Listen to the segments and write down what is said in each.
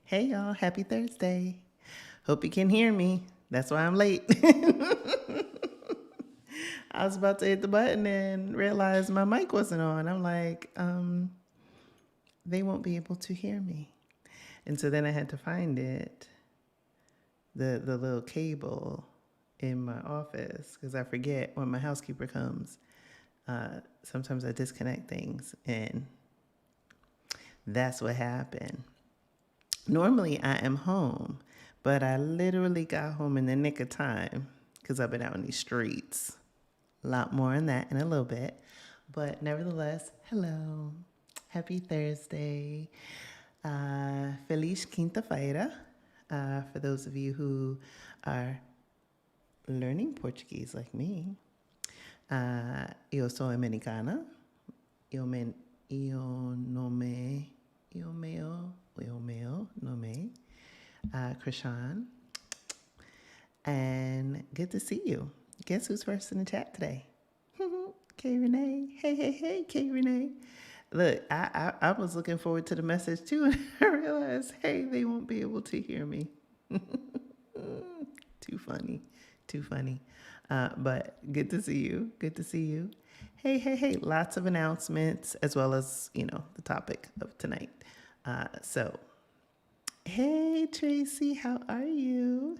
Hey y'all, happy Thursday. Hope you can hear me. That's why I'm late. I was about to hit the button and realized my mic wasn't on. I'm like, they won't be able to hear me. And so then I had to find it, the little cable in my office, because I forget when my housekeeper comes. Sometimes I disconnect things, and that's what happened. Normally I am home, but I literally got home in the nick of time because I've been out in these streets. A lot more on that in a little bit. But nevertheless, hello. Happy Thursday. Feliz Quinta-feira. For those of you who are learning Portuguese like me. Eu sou americana. Eu meu nome, Krishan. And good to see you. Guess who's first in the chat today? K Renee. Hey, K Renee. Look, I was looking forward to the message too, and I realized, hey, they won't be able to hear me. Too funny. But good to see you. Hey, lots of announcements as well as, the topic of tonight. So, hey, Tracy, how are you?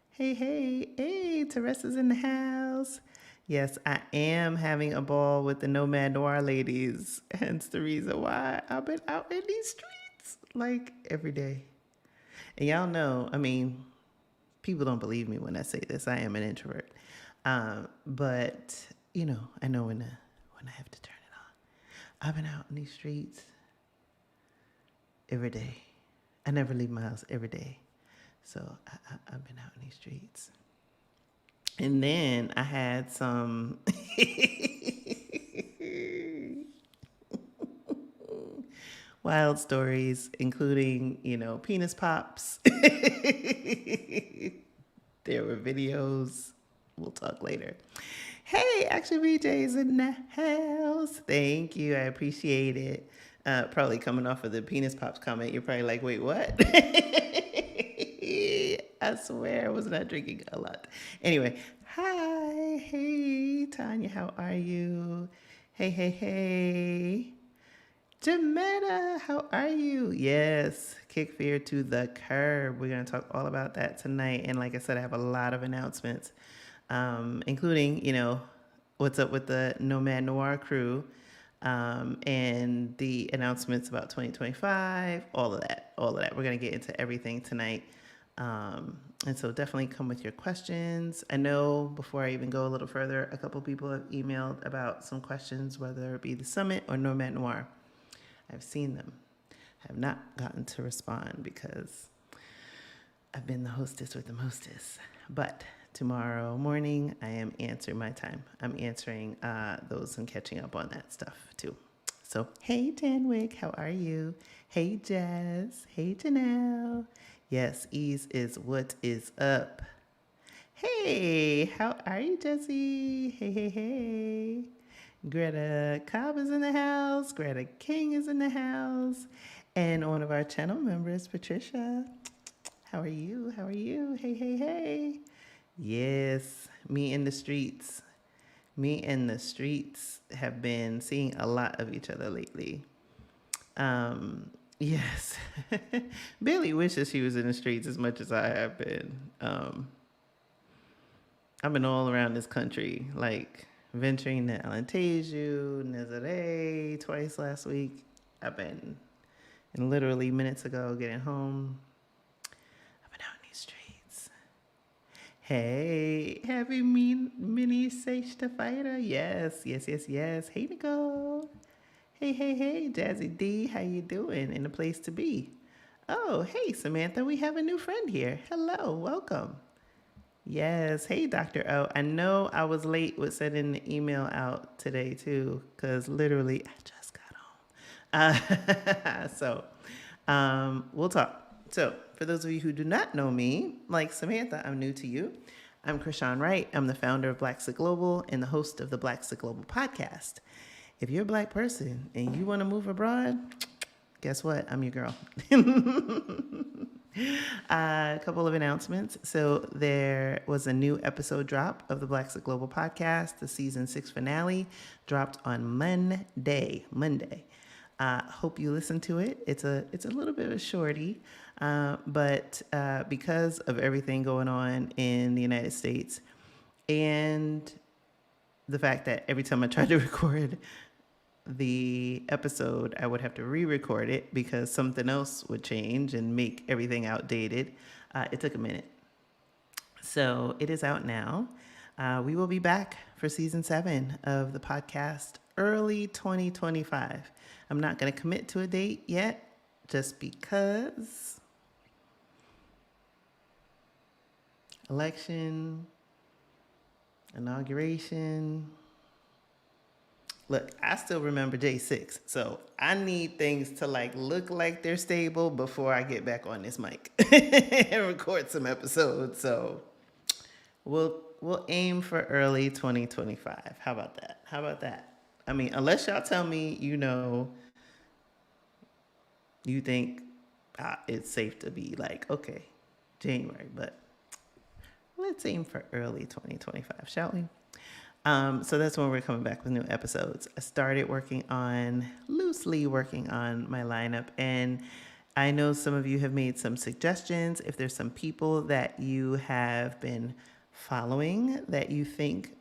Hey, Teresa's in the house. Yes, I am having a ball with the Nomad Noir ladies. Hence the reason why I've been out in these streets like every day. And y'all know, people don't believe me when I say this. I am an introvert. But, I know when I have to turn it on. I've been out in these streets every day. I never leave my house every day. So I've been out in these streets. And then I had some wild stories, including, penis pops. There were videos. We'll talk later. Hey, actually, BJ's in the house. Thank you. I appreciate it. Probably coming off of the penis pops comment, you're probably like, wait, what? I swear I was not drinking a lot. Anyway, hi. Hey, Tanya, how are you? Hey. Jametta, how are you? Yes, kick fear to the curb. We're going to talk all about that tonight. And like I said, I have a lot of announcements, including, what's up with the Nomad Noir crew, and the announcements about 2025, all of that. We're going to get into everything tonight. And so definitely come with your questions. I know before I even go a little further, a couple people have emailed about some questions, whether it be the summit or Nomad Noir. I've seen them. I have not gotten to respond because I've been the hostess with the mostest. But tomorrow morning, I am answering my time. I'm answering those and catching up on that stuff too. So, hey, Danwick, how are you? Hey, Jazz. Hey, Janelle. Yes, ease is what is up. Hey, how are you, Jesse? Hey. Greta Cobb is in the house. Greta King is in the house. And one of our channel members, Patricia. How are you? Hey. Yes, me in the streets have been seeing a lot of each other lately. Yes. Bailey wishes she was in the streets as much as I have been. I've been all around this country, like venturing to Alentejo, Nazaré twice last week. I've been, and literally minutes ago, getting home. I've been out in these streets. Hey, happy mini sexta-feira. Yes. Hey, Nicole. Hey, Jazzy D, how you doing? In a place to be. Oh, hey, Samantha, we have a new friend here. Hello, welcome. Yes. Hey, Dr. O. I know I was late with sending the email out today, too, because literally I just got home. So we'll talk. So for those of you who do not know me, like Samantha, I'm new to you. I'm Krishan Wright. I'm the founder of Blaxit Global and the host of the Blaxit Global podcast. If you're a Black person and you want to move abroad, guess what? I'm your girl. A couple of announcements. So there was a new episode drop of the Black Global podcast. The season 6 finale dropped on Monday. Hope you listen to it. It's a little bit of a shorty, but because of everything going on in the United States and the fact that every time I tried to record the episode, I would have to re-record it because something else would change and make everything outdated. It took a minute. So it is out now. We will be back for season 7 of the podcast early 2025. I'm not going to commit to a date yet just because election, inauguration. Look, I still remember J6, so I need things to look like they're stable before I get back on this mic and record some episodes. So we'll aim for early 2025. How about that? I mean, unless y'all tell me, you think it's safe to be okay, January, but let's aim for early 2025, shall we? So that's when we're coming back with new episodes. I started loosely working on my lineup, and I know some of you have made some suggestions. If there's some people that you have been following that you think,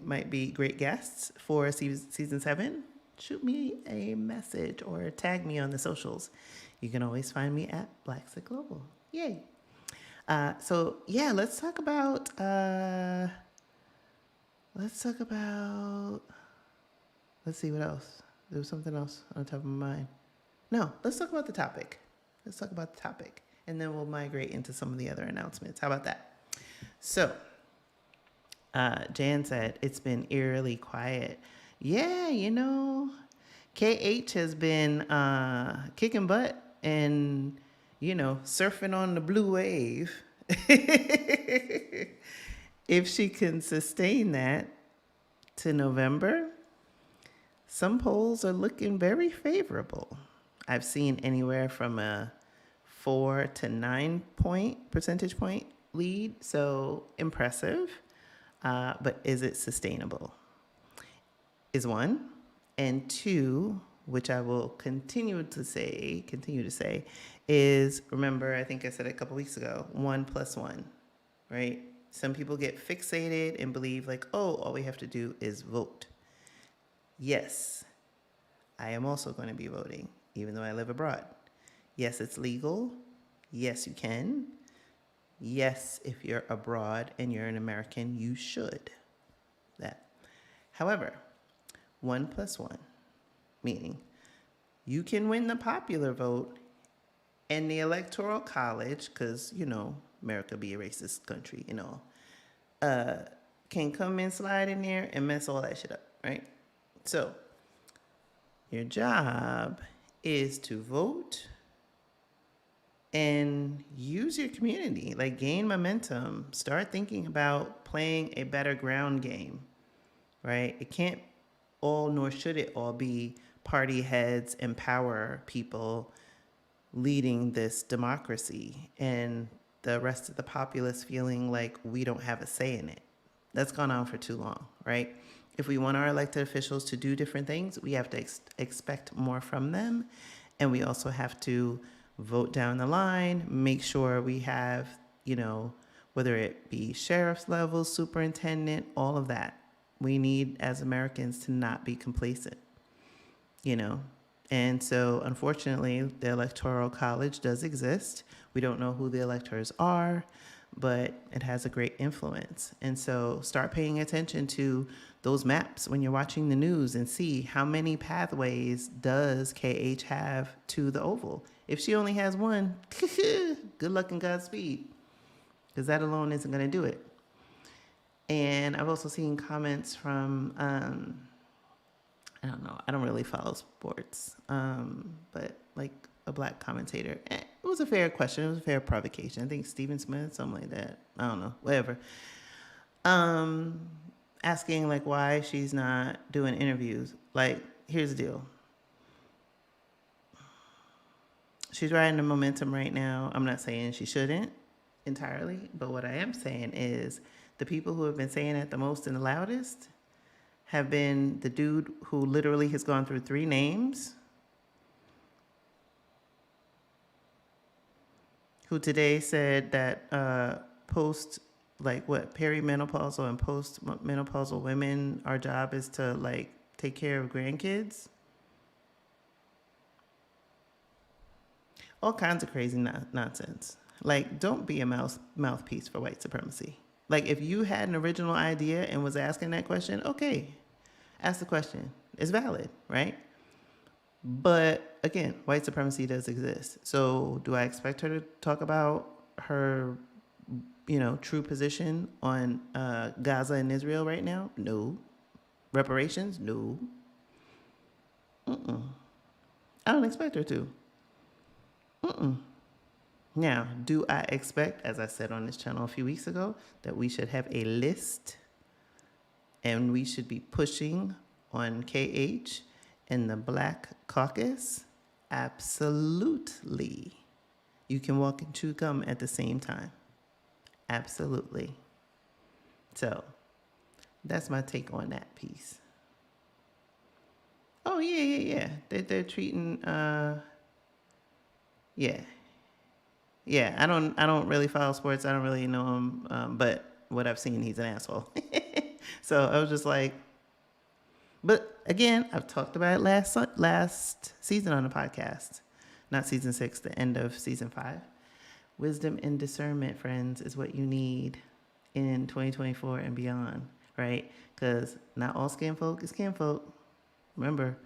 might be great guests for season 7, shoot me a message or tag me on the socials. You can always find me at blaxitglobal. Yay. So yeah, let's talk about, let's see what else. There was something else on top of my mind. No, let's talk about the topic. And then we'll migrate into some of the other announcements. How about that? So, Jan said, it's been eerily quiet. Yeah, KH has been kicking butt and, surfing on the blue wave. If she can sustain that to November, some polls are looking very favorable. I've seen anywhere from a 4 to 9 percentage point lead, so impressive. But is it sustainable? Is one. And two, which I will continue to say, is, remember, I think I said it a couple weeks ago, 1 + 1, right? Some people get fixated and believe all we have to do is vote. Yes, I am also going to be voting, even though I live abroad. Yes, it's legal. Yes, you can. Yes, if you're abroad and you're an American, you should. That. However, 1 + 1, meaning you can win the popular vote and the electoral college, because, America be a racist country, can come and slide in there and mess all that shit up, right? So your job is to vote and use your community, gain momentum, start thinking about playing a better ground game, right? It can't all, nor should it all, be party heads and power people leading this democracy and the rest of the populace feeling like we don't have a say in it. That's gone on for too long, right? If we want our elected officials to do different things, we have to expect more from them. And we also have to vote down the line, make sure we have, whether it be sheriff's level, superintendent, all of that. We need, as Americans, to not be complacent, And so, unfortunately, the Electoral College does exist. We don't know who the electors are, but it has a great influence. And so start paying attention to those maps when you're watching the news and see how many pathways does KH have to the Oval. If she only has one, good luck and Godspeed, because that alone isn't going to do it. And I've also seen comments from, I don't know, I don't really follow sports, but a black commentator. It was a fair question. It was a fair provocation. I think Stephen Smith, something like that. I don't know, whatever. Asking why she's not doing interviews. Here's the deal. She's riding the momentum right now. I'm not saying she shouldn't entirely, but what I am saying is the people who have been saying it the most and the loudest have been the dude who literally has gone through 3 names, who today said that post, like, what, perimenopausal and postmenopausal women, our job is to, like, take care of grandkids. All kinds of crazy nonsense. Like, don't be a mouthpiece for white supremacy. Like, if you had an original idea and was asking that question, okay, ask the question. It's valid, right? But again, white supremacy does exist. So do I expect her to talk about her, true position on Gaza and Israel right now? No. Reparations? No. I don't expect her to. Now, do I expect, as I said on this channel a few weeks ago, that we should have a list and we should be pushing on KH and the Black Caucus? Absolutely. You can walk and chew gum at the same time. Absolutely. So that's my take on that piece. Oh, yeah. They're treating, yeah. Yeah, I don't really follow sports. I don't really know him, but what I've seen, he's an asshole. So I was just like, but again, I've talked about it last season on the podcast, not season 6, the end of season 5. Wisdom and discernment, friends, is what you need in 2024 and beyond, right? Because not all skin folk is kin folk. Remember,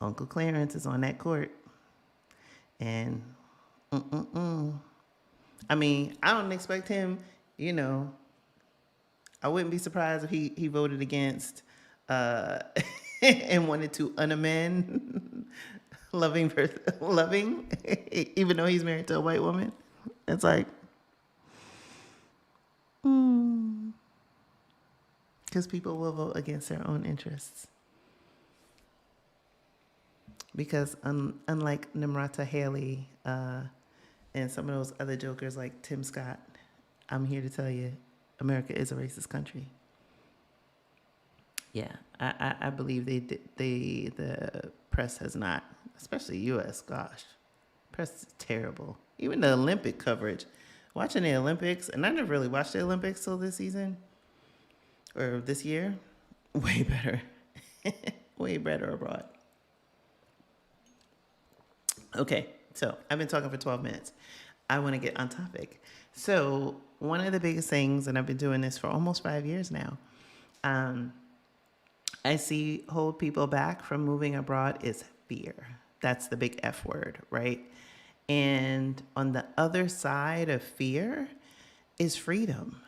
Uncle Clarence is on that court, and I mean, I don't expect him, I wouldn't be surprised if he voted against and wanted to unamend loving, even though he's married to a white woman. It's like, because people will vote against their own interests. Because unlike Nimrata Haley and some of those other jokers like Tim Scott, I'm here to tell you, America is a racist country. Yeah, I believe the press has not, especially U.S. Gosh, press is terrible. Even the Olympic coverage, watching the Olympics, and I never really watched the Olympics till this season or this year. Way better, way better abroad. Okay, so I've been talking for 12 minutes. I want to get on topic. So one of the biggest things, and I've been doing this for almost 5 years now, I see hold people back from moving abroad is fear. That's the big F word, right? And on the other side of fear is freedom.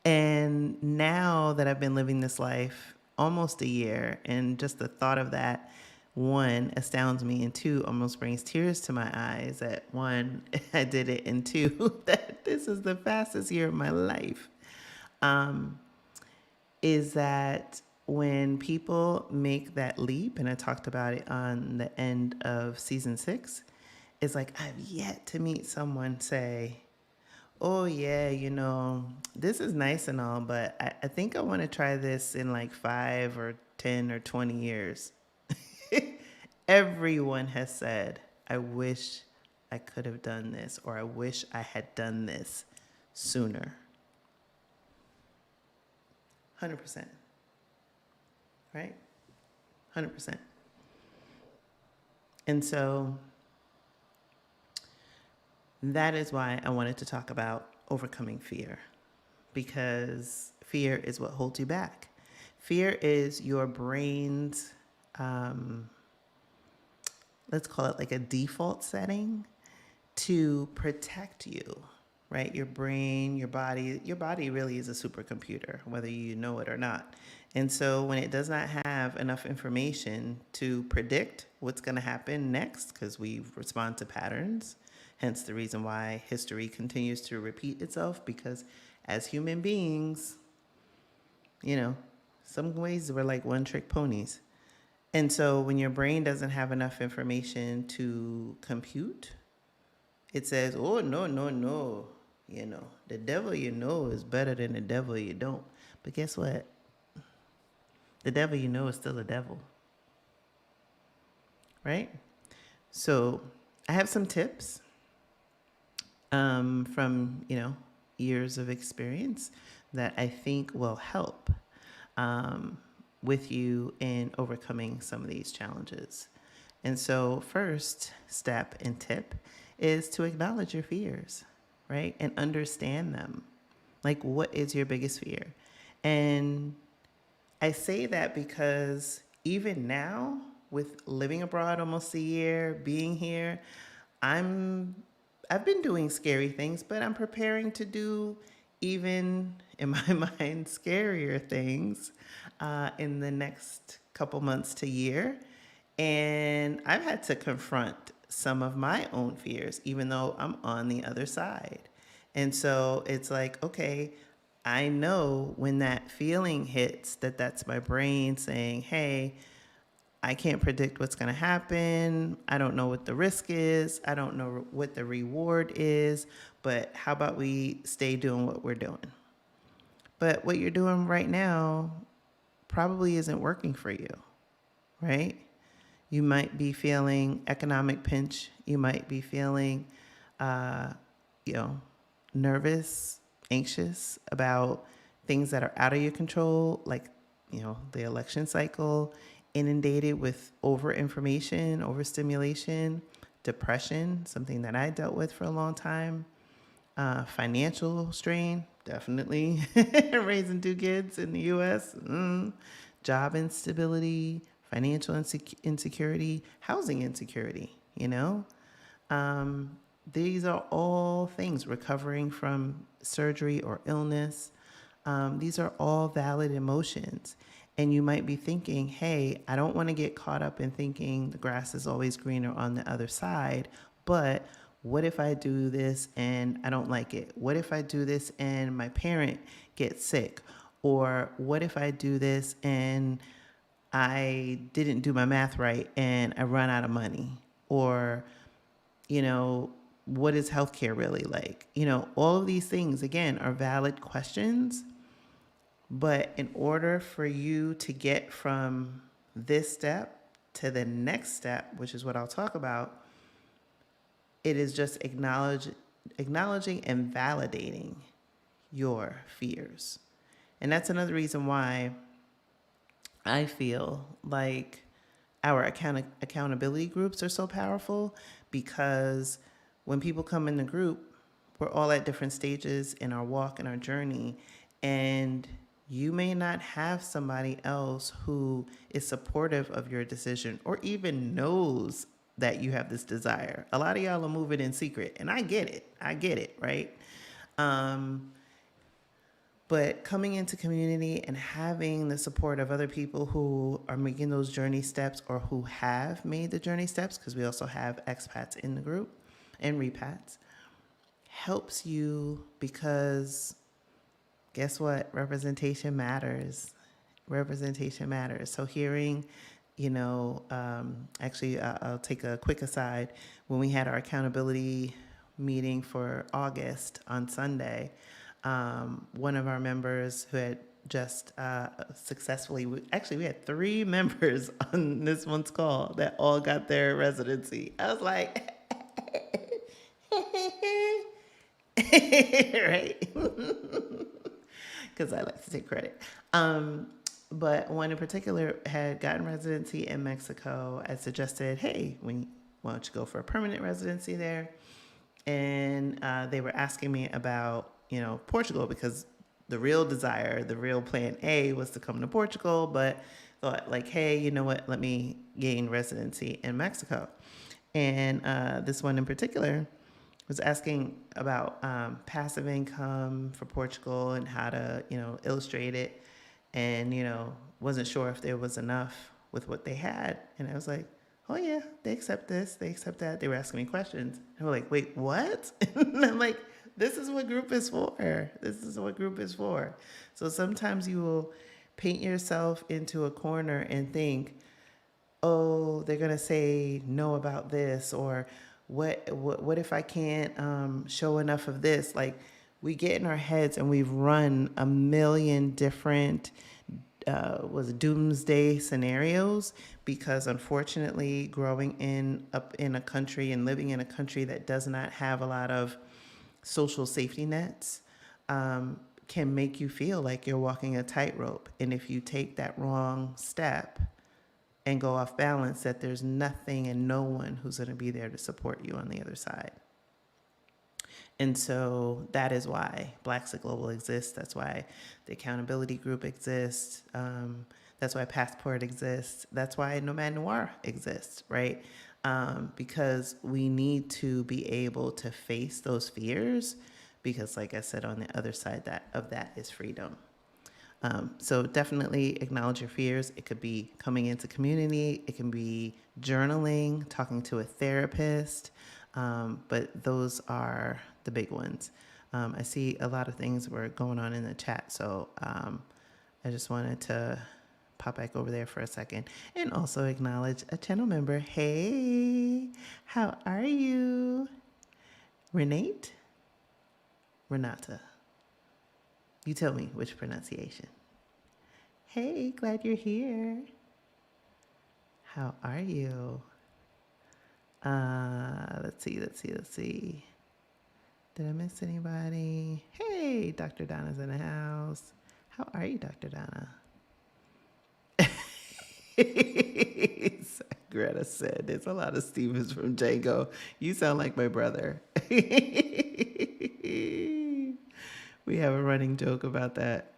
And now that I've been living this life almost a year, and just the thought of that, 1, astounds me, and 2, almost brings tears to my eyes. That 1, I did it, and 2, that this is the fastest year of my life. Is that when people make that leap, and I talked about it on the end of season 6, it's like I've yet to meet someone say, oh yeah, this is nice and all, but I think I want to try this in like 5 or 10 or 20 years. Everyone has said, I wish I could have done this, or I wish I had done this sooner. 100%. Right? 100%. And so that is why I wanted to talk about overcoming fear, because fear is what holds you back. Fear is your brain's, let's call it like a default setting to protect you, right? Your brain, your body really is a supercomputer, whether you know it or not. And so when it does not have enough information to predict what's going to happen next, because we respond to patterns, hence the reason why history continues to repeat itself, because as human beings, some ways we're like one-trick ponies. And so when your brain doesn't have enough information to compute It says, oh, no, no, no. The devil you know is better than the devil you don't. But guess what? The devil you know is still a devil, right? So I have some tips from, years of experience that I think will help um, with you in overcoming some of these challenges. And so, first step and tip is to acknowledge your fears, right? And understand them. Like, what is your biggest fear? And I say that because even now, with living abroad almost a year, being here, I'm I've been doing scary things, but I'm preparing to do even in my mind scarier things in the next couple months to year. And I've had to confront some of my own fears, even though I'm on the other side. And so it's like, okay, I know when that feeling hits that that's my brain saying, hey, I can't predict what's going to happen. I don't know what the risk is. I don't know what the reward is. But how about we stay doing what we're doing? But what you're doing right now probably isn't working for you, right? You might be feeling economic pinch. You might be feeling, uh, you know, nervous, anxious about things that are out of your control, like, the election cycle, inundated with over information, overstimulation, depression, something that I dealt with for a long time, financial strain, definitely raising two kids in the U.S., job instability, financial insecurity, housing insecurity, Um, these are all things, recovering from surgery or illness. These are all valid emotions. And you might be thinking, hey, I don't want to get caught up in thinking the grass is always greener on the other side, but what if I do this and I don't like it? What if I do this and my parent gets sick? Or what if I do this and I didn't do my math right and I run out of money? Or, what is healthcare really like? All of these things, again, are valid questions. But in order for you to get from this step to the next step, which is what I'll talk about, it is just acknowledging and validating your fears. And that's another reason why I feel like our accountability groups are so powerful, because when people come in the group, we're all at different stages in our walk and our journey. And you may not have somebody else who is supportive of your decision or even knows that you have this desire. A lot of y'all are moving in secret, and I get it. Right? But coming into community and having the support of other people who are making those journey steps or who have made the journey steps, because we also have expats in the group and repats, helps you, because guess what? Representation matters. Representation matters. So hearing, actually, I'll take a quick aside. When we had our accountability meeting for August on Sunday, one of our members who had just successfully, we had 3 members on this one's call that all got their residency. I was like, right? Because I like to take credit. But one in particular had gotten residency in Mexico. I suggested, hey, why don't you go for a permanent residency there? And they were asking me about, Portugal, because the real desire, the real plan A was to come to Portugal, but thought like, hey, you know what? Let me gain residency in Mexico. And this one in particular was asking about passive income for Portugal and how to, illustrate it. And, wasn't sure if there was enough with what they had. And I was like, oh yeah, they accept this, they accept that. They were asking me questions. And we're like, wait, what? And I'm like, this is what group is for. This is what group is for. So sometimes you will paint yourself into a corner and think, oh, they're going to say no about this, or What if I can't show enough of this? Like, we get in our heads and we've run a million different was doomsday scenarios, because unfortunately growing in up in a country and living in a country that does not have a lot of social safety nets, um, can make you feel like you're walking a tightrope, and if you take that wrong step and go off balance, that there's nothing and no one who's going to be there to support you on the other side. And so that is why Global exists. That's why the accountability group exists. That's why Passport exists. That's why Nomad Noir exists, right? Because we need to be able to face those fears, because, like I said, on the other side of that is freedom. So definitely acknowledge your fears. It could be coming into community. It can be journaling, talking to a therapist. But those are the big ones. I see a lot of things were going on in the chat. So I just wanted to pop back over there for a second and also acknowledge a channel member. Hey, how are you? Renate? Renata. You tell me which pronunciation. Hey, glad you're here. How are you? Let's see. Did I miss anybody? Hey, Dr. Donna's in the house. How are you, Dr. Donna? Greta said, there's a lot of Stevens from Django. You sound like my brother. We have a running joke about that.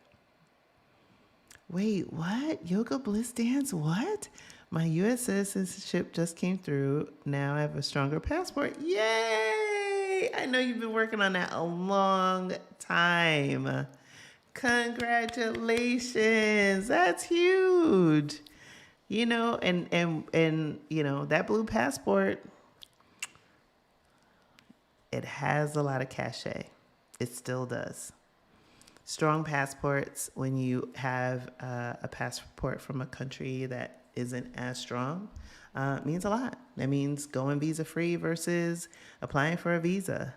Wait, what? Yoga Bliss Dance? What? My U.S. citizenship just came through. Now I have a stronger passport. Yay! I know you've been working on that a long time. Congratulations. That's huge. You know, and you know, that blue passport, it has a lot of cachet. It still does. Strong passports, when you have a passport from a country that isn't as strong, means a lot. That means going visa free versus applying for a visa.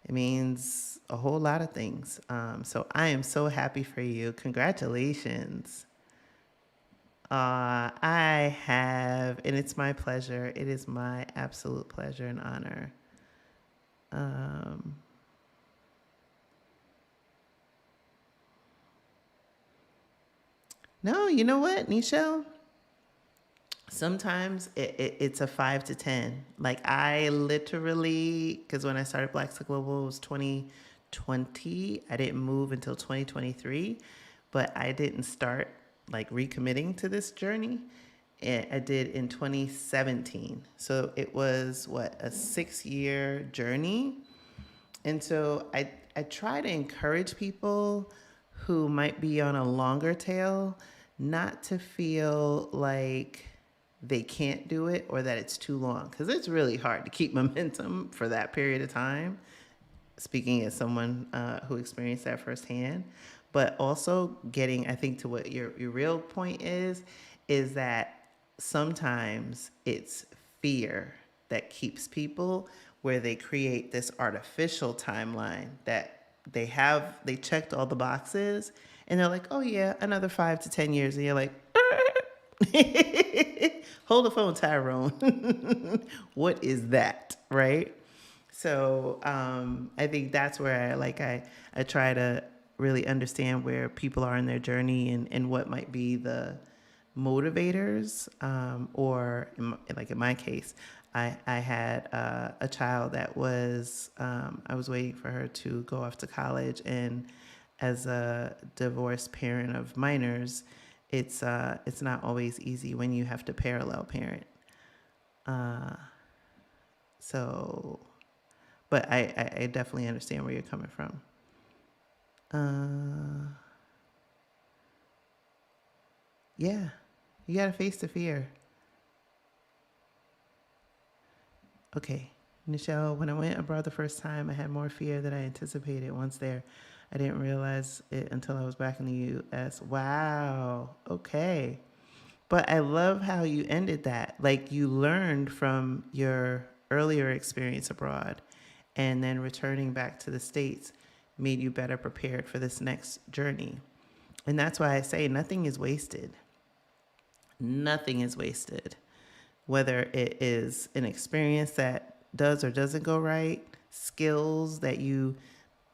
It means a whole lot of things. So I am so happy for you. Congratulations. I have, and it's my pleasure. It is my absolute pleasure and honor. No, you know what, Nichelle? Sometimes it's a 5 to 10. Like, I literally, because when I started blaxitglobal, it was 2020. I didn't move until 2023, but I didn't start like recommitting to this journey. I did in 2017. So it was what, a 6-year journey. And so I try to encourage people who might be on a longer tail not to feel like they can't do it or that it's too long, because it's really hard to keep momentum for that period of time, speaking as someone who experienced that firsthand. But also getting, I think, to what your real point is that sometimes it's fear that keeps people, where they create this artificial timeline that they checked all the boxes, and they're like, oh yeah, another 5 to 10 years. And you're like, hold the phone, Tyrone. What is that? Right? So I think that's where I try to really understand where people are in their journey, and what might be the motivators, or in my case, I had a child that was, I was waiting for her to go off to college, and as a divorced parent of minors, it's not always easy when you have to parallel parent. So, but I definitely understand where you're coming from. Yeah, you gotta face the fear. Okay, Nichelle, when I went abroad the first time, I had more fear than I anticipated. Once there, I didn't realize it until I was back in the U.S. Wow. Okay. But I love how you ended that. Like, you learned from your earlier experience abroad and then returning back to the States made you better prepared for this next journey. And that's why I say nothing is wasted. Nothing is wasted. Whether it is an experience that does or doesn't go right, skills that you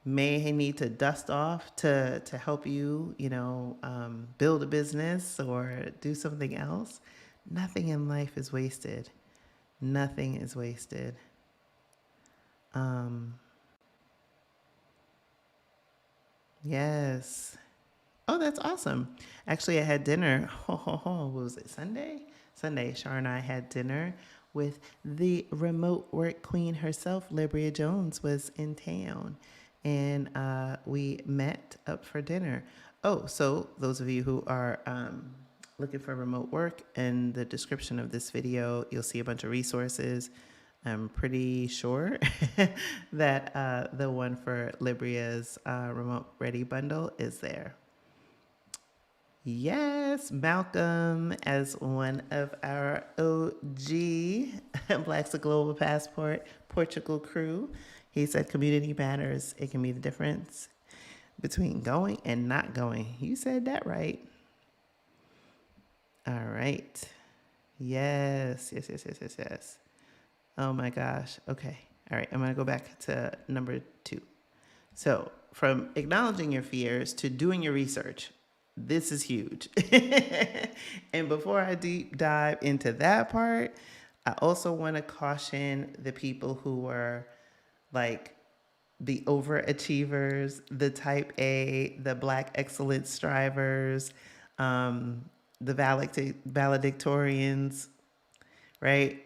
may need to dust off to help you, build a business or do something else. Nothing in life is wasted. Nothing is wasted. Yes. Oh, that's awesome. Actually, I had dinner. What was it? Sunday? Sunday, Shar and I had dinner with the remote work queen herself. Libria Jones was in town, and we met up for dinner. Oh, so those of you who are looking for remote work, in the description of this video, you'll see a bunch of resources. I'm pretty sure that the one for Libria's remote ready bundle is there. Yes, Malcolm, as one of our OG blaxitglobal passport Portugal crew, he said community matters. It can be the difference between going and not going. You said that right. All right. Yes. Oh my gosh. Okay. All right. I'm going to go back to number 2. So, from acknowledging your fears to doing your research. This is huge. And before I deep dive into that part, I also want to caution the people who are like the overachievers, the type A, the Black excellence strivers, the valedictorians, right?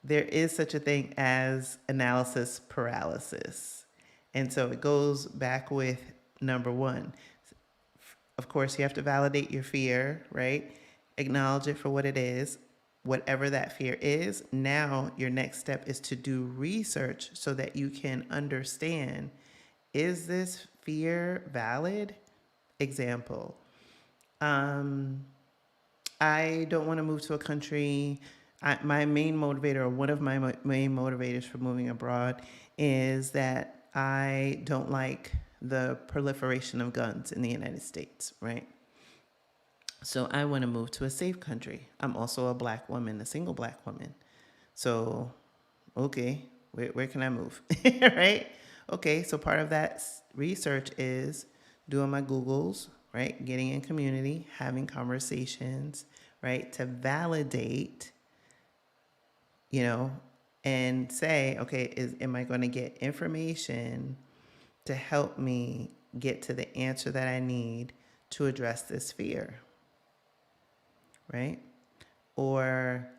There is such a thing as analysis paralysis. And so it goes back with number 1. Of course, you have to validate your fear, right? Acknowledge it for what it is, whatever that fear is. Now, your next step is to do research so that you can understand, is this fear valid? Example, I don't want to move to a country. My main motivator, or one of my main motivators for moving abroad, is that I don't like the proliferation of guns in the United States, right? So I want to move to a safe country. I'm also a Black woman, a single Black woman. So, okay, where can I move, right? Okay, so part of that research is doing my Googles, right? Getting in community, having conversations, right? To validate, and say, okay, am I going to get information to help me get to the answer that I need to address this fear, right? Or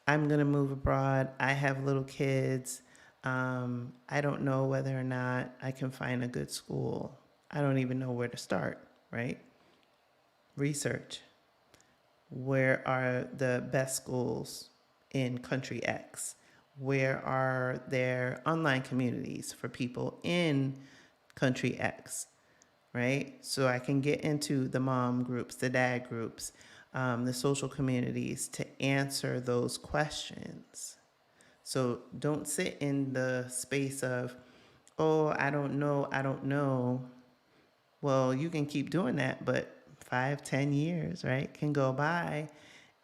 I'm going to move abroad. I have little kids. I don't know whether or not I can find a good school. I don't even know where to start, right? Research. Where are the best schools in country X? Where are there online communities for people in country X, right? So I can get into the mom groups, the dad groups, the social communities to answer those questions. So don't sit in the space of, oh, I don't know. Well, you can keep doing that, but 5-10 years, right, can go by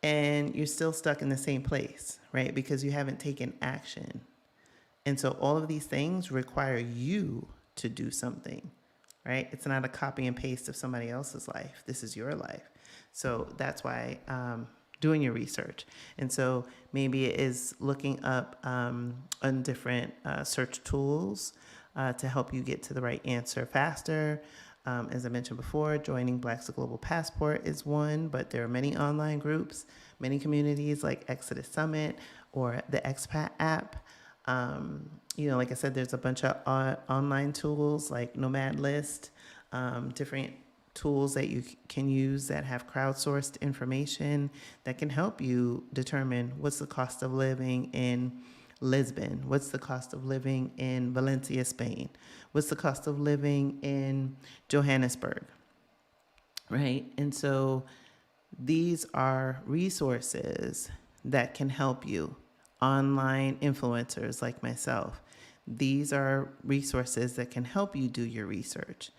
and you're still stuck in the same place, right? Because you haven't taken action. And so all of these things require you to do something, right? It's not a copy and paste of somebody else's life. This is your life. So that's why doing your research. And so maybe it is looking up on different search tools to help you get to the right answer faster. As I mentioned before, joining blaxitglobal Passport is one, but there are many online groups, many communities like Exodus Summit or the Expat app. Like I said, there's a bunch of online tools like Nomad List, different tools that you can use that have crowdsourced information that can help you determine what's the cost of living in Lisbon, what's the cost of living in Valencia, Spain, what's the cost of living in Johannesburg, right? And so these are resources that can help you. online influencers like myself. These are resources that can help you do your research.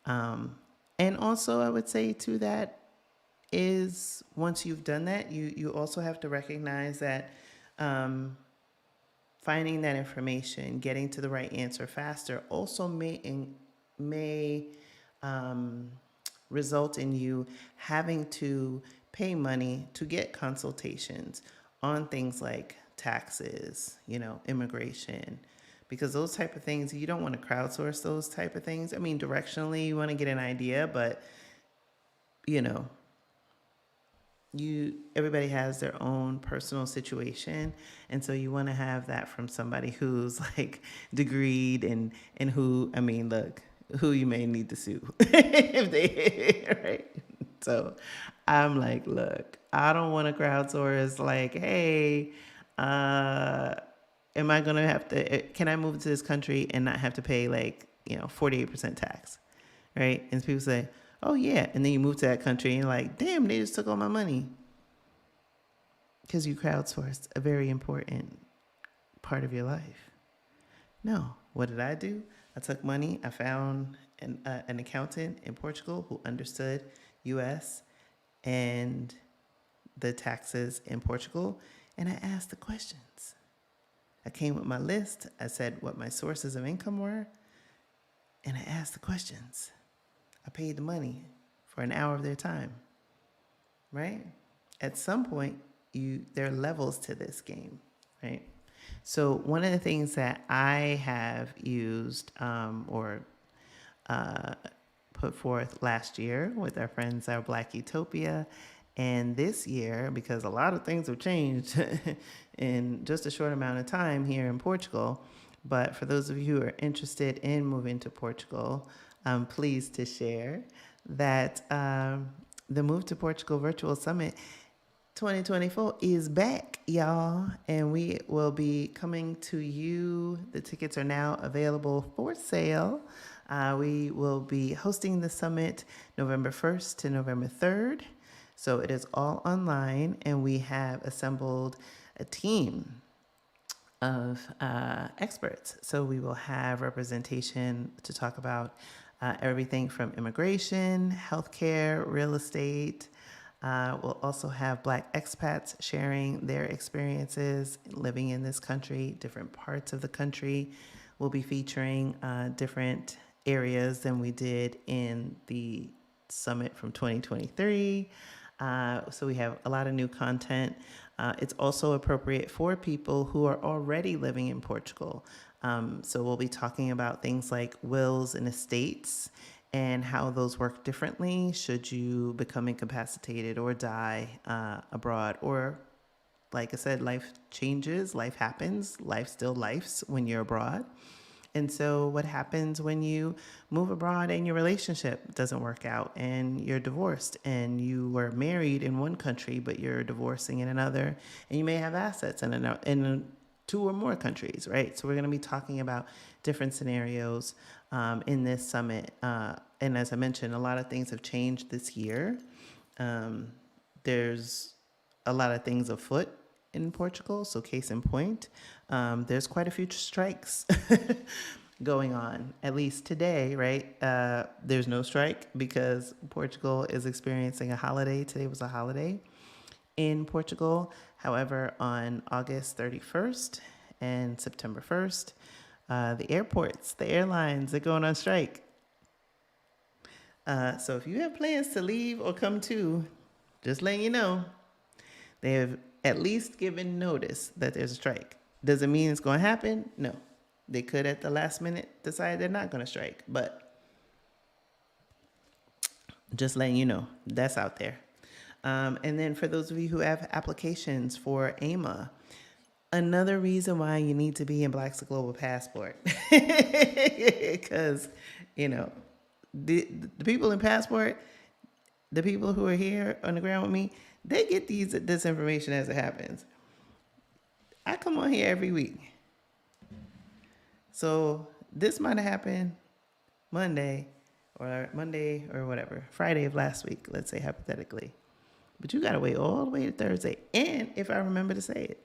And also, I would say to that is once you've done that, you also have to recognize that finding that information, getting to the right answer faster, also may result in you having to pay money to get consultations on things like taxes, immigration, because those type of things, you don't want to crowdsource those type of things. I mean, directionally, you want to get an idea, but you know, everybody has their own personal situation, and so you want to have that from somebody who's like degreed and who, I mean, look, who you may need to sue if they right. So I'm like, look, I don't want to crowdsource like, hey, uh am I gonna have to, can I move to this country and not have to pay like 48% tax, right? And people say, oh yeah, and then you move to that country and you're like, damn, they just took all my money, because you crowdsourced a very important part of your life. No, what did I do? I took money. I found an accountant in Portugal who understood U.S. and the taxes in Portugal, and I asked the questions. I came with my list. I said what my sources of income were, and I asked the questions. I paid the money for an hour of their time, right? At some point, there are levels to this game, right? So one of the things that I have used or put forth last year with our friends, our Black Utopia, and this year, because a lot of things have changed in just a short amount of time here in Portugal. But for those of you who are interested in moving to Portugal, I'm pleased to share that the Move to Portugal Virtual Summit 2024 is back, y'all, and we will be coming to you. The tickets are now available for sale. We will be hosting the summit November 1st to November 3rd. So it is all online, and we have assembled a team of experts. So we will have representation to talk about everything from immigration, healthcare, real estate. We'll also have Black expats sharing their experiences living in this country, different parts of the country. We'll be featuring different areas than we did in the summit from 2023. So we have a lot of new content. It's also appropriate for people who are already living in Portugal. So we'll be talking about things like wills and estates and how those work differently should you become incapacitated or die abroad. Or, like I said, life changes, life happens, life still lifes when you're abroad. And so what happens when you move abroad and your relationship doesn't work out and you're divorced and you were married in one country, but you're divorcing in another, and you may have assets in two or more countries, right? So we're going to be talking about different scenarios in this summit. And as I mentioned, a lot of things have changed this year. There's a lot of things afoot in Portugal. So case in point, there's quite a few strikes going on, at least today, right? There's no strike because Portugal is experiencing a holiday. Today was a holiday in Portugal. However, on August 31st and September 1st, the airports, the airlines, they're going on strike. So if you have plans to leave or come to, just letting you know, they have at least given notice that there's a strike. Does it mean it's going to happen? No. They could at the last minute decide they're not going to strike, but just letting you know, that's out there. And then for those of you who have applications for AMA, another reason why you need to be in blaxitglobal passport, because the people in passport, the people who are here on the ground with me, they get this information as it happens. I come on here every week, so this might have happened Monday or whatever, Friday of last week, let's say hypothetically. But you got to wait all the way to Thursday, and if I remember to say it.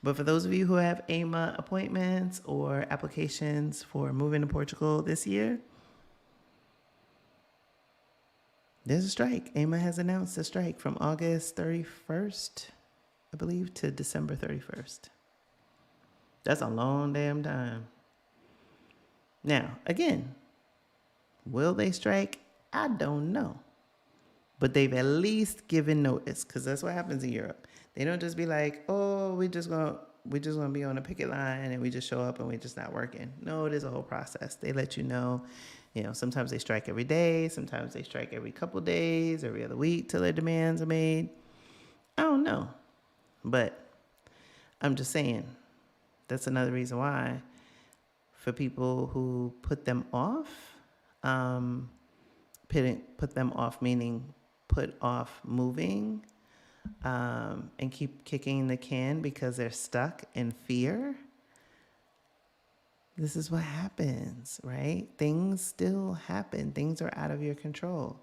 But for those of you who have AMA appointments or applications for moving to Portugal this year, there's a strike. AMA has announced a strike from August 31st, I believe, to December 31st. That's a long damn time. Now, again, will they strike? I don't know. But they've at least given notice, because that's what happens in Europe. They don't just be like, oh, we just gonna be on a picket line and we just show up and we just not working. No, it is a whole process. They let you know, sometimes they strike every day, sometimes they strike every couple days, every other week till their demands are made. I don't know. But I'm just saying, that's another reason why for people who put them off, put them off meaning put off moving, and keep kicking the can because they're stuck in fear. This is what happens, right? Things still happen. Things are out of your control,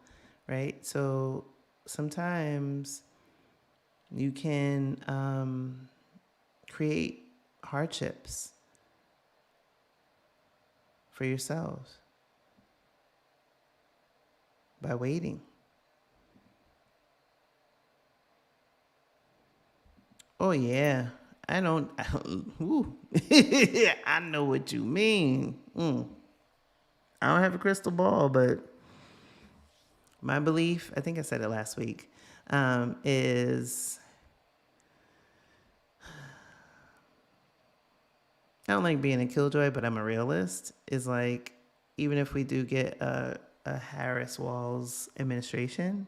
right? So sometimes you can create hardships for yourselves by waiting. Oh yeah, I don't. Ooh. I know what you mean. I don't have a crystal ball, but my belief, I think I said it last week, is I don't like being a killjoy, but I'm a realist. Is like, even if we do get a Harris Walls administration,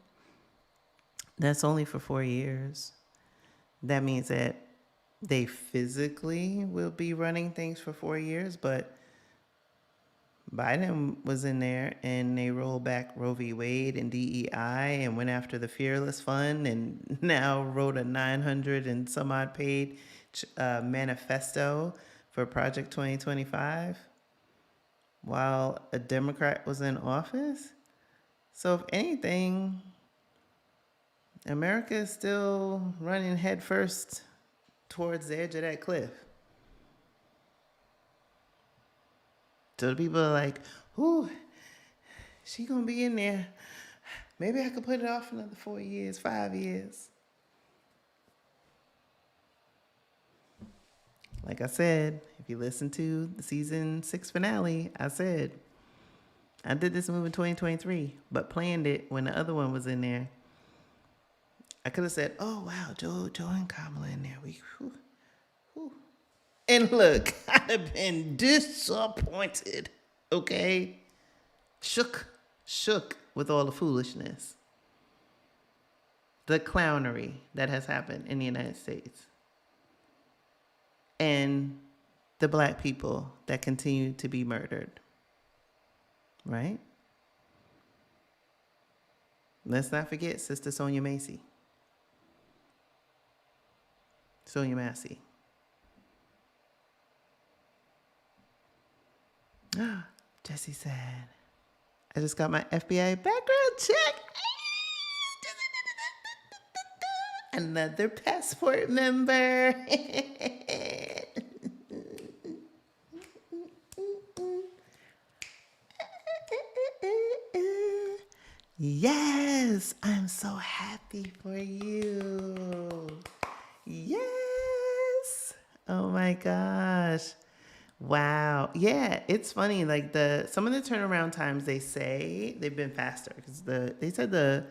that's only for 4 years. That means that they physically will be running things for 4 years, but Biden was in there and they rolled back Roe v. Wade and DEI and went after the Fearless Fund and now wrote a 900 and some odd page manifesto for Project 2025 while a Democrat was in office. So if anything, America is still running headfirst towards the edge of that cliff. So the people are like, "Ooh, she gonna be in there. Maybe I could put it off another 4 years, 5 years." Like I said, if you listen to the season 6 finale, I said I did this move in 2023, but planned it when the other one was in there. I could have said, "Oh wow, Joe and Kamala in there. Whew. And look, I'd have been disappointed. Okay, shook with all the foolishness, the clownery that has happened in the United States, and the black people that continue to be murdered. Right? Let's not forget Sister Sonia Massey. Jesse said, I just got my FBI background check. Another passport member. Yes, I'm so happy for you. Yes. Oh my gosh. Wow. Yeah, it's funny. Like some of the turnaround times, they say they've been faster because they said the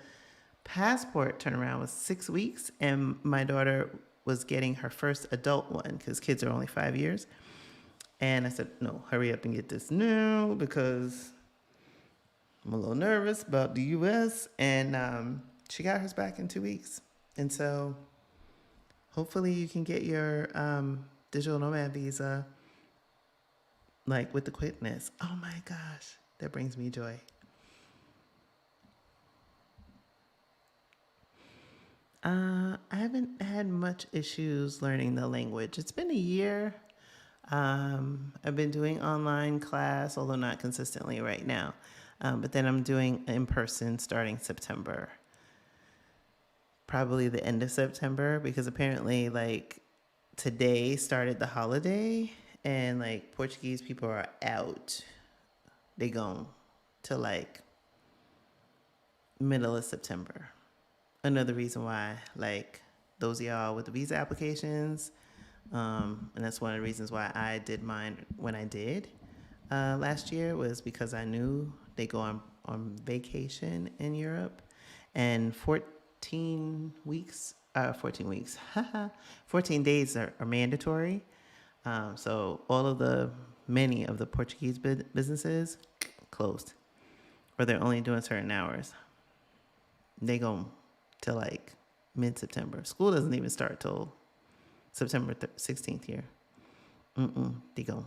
passport turnaround was 6 weeks, and my daughter was getting her first adult one because kids are only 5 years. And I said, no, hurry up and get this now because I'm a little nervous about the U.S. And she got hers back in 2 weeks. And so hopefully you can get your digital nomad visa like with the quickness. Oh my gosh, that brings me joy. I haven't had much issues learning the language. It's been a year. I've been doing online class, although not consistently right now. But then I'm doing in person starting September. Probably the end of September, because apparently like today started the holiday, and like Portuguese people are out. They gone to like middle of September. Another reason why, like those of y'all with the visa applications, and that's one of the reasons why I did mine when I did last year, was because I knew they go on vacation in Europe, and 14 weeks, 14 days are mandatory. So many of the Portuguese businesses closed, or they're only doing certain hours. They go till like mid-September. School doesn't even start till September 16th here. They go.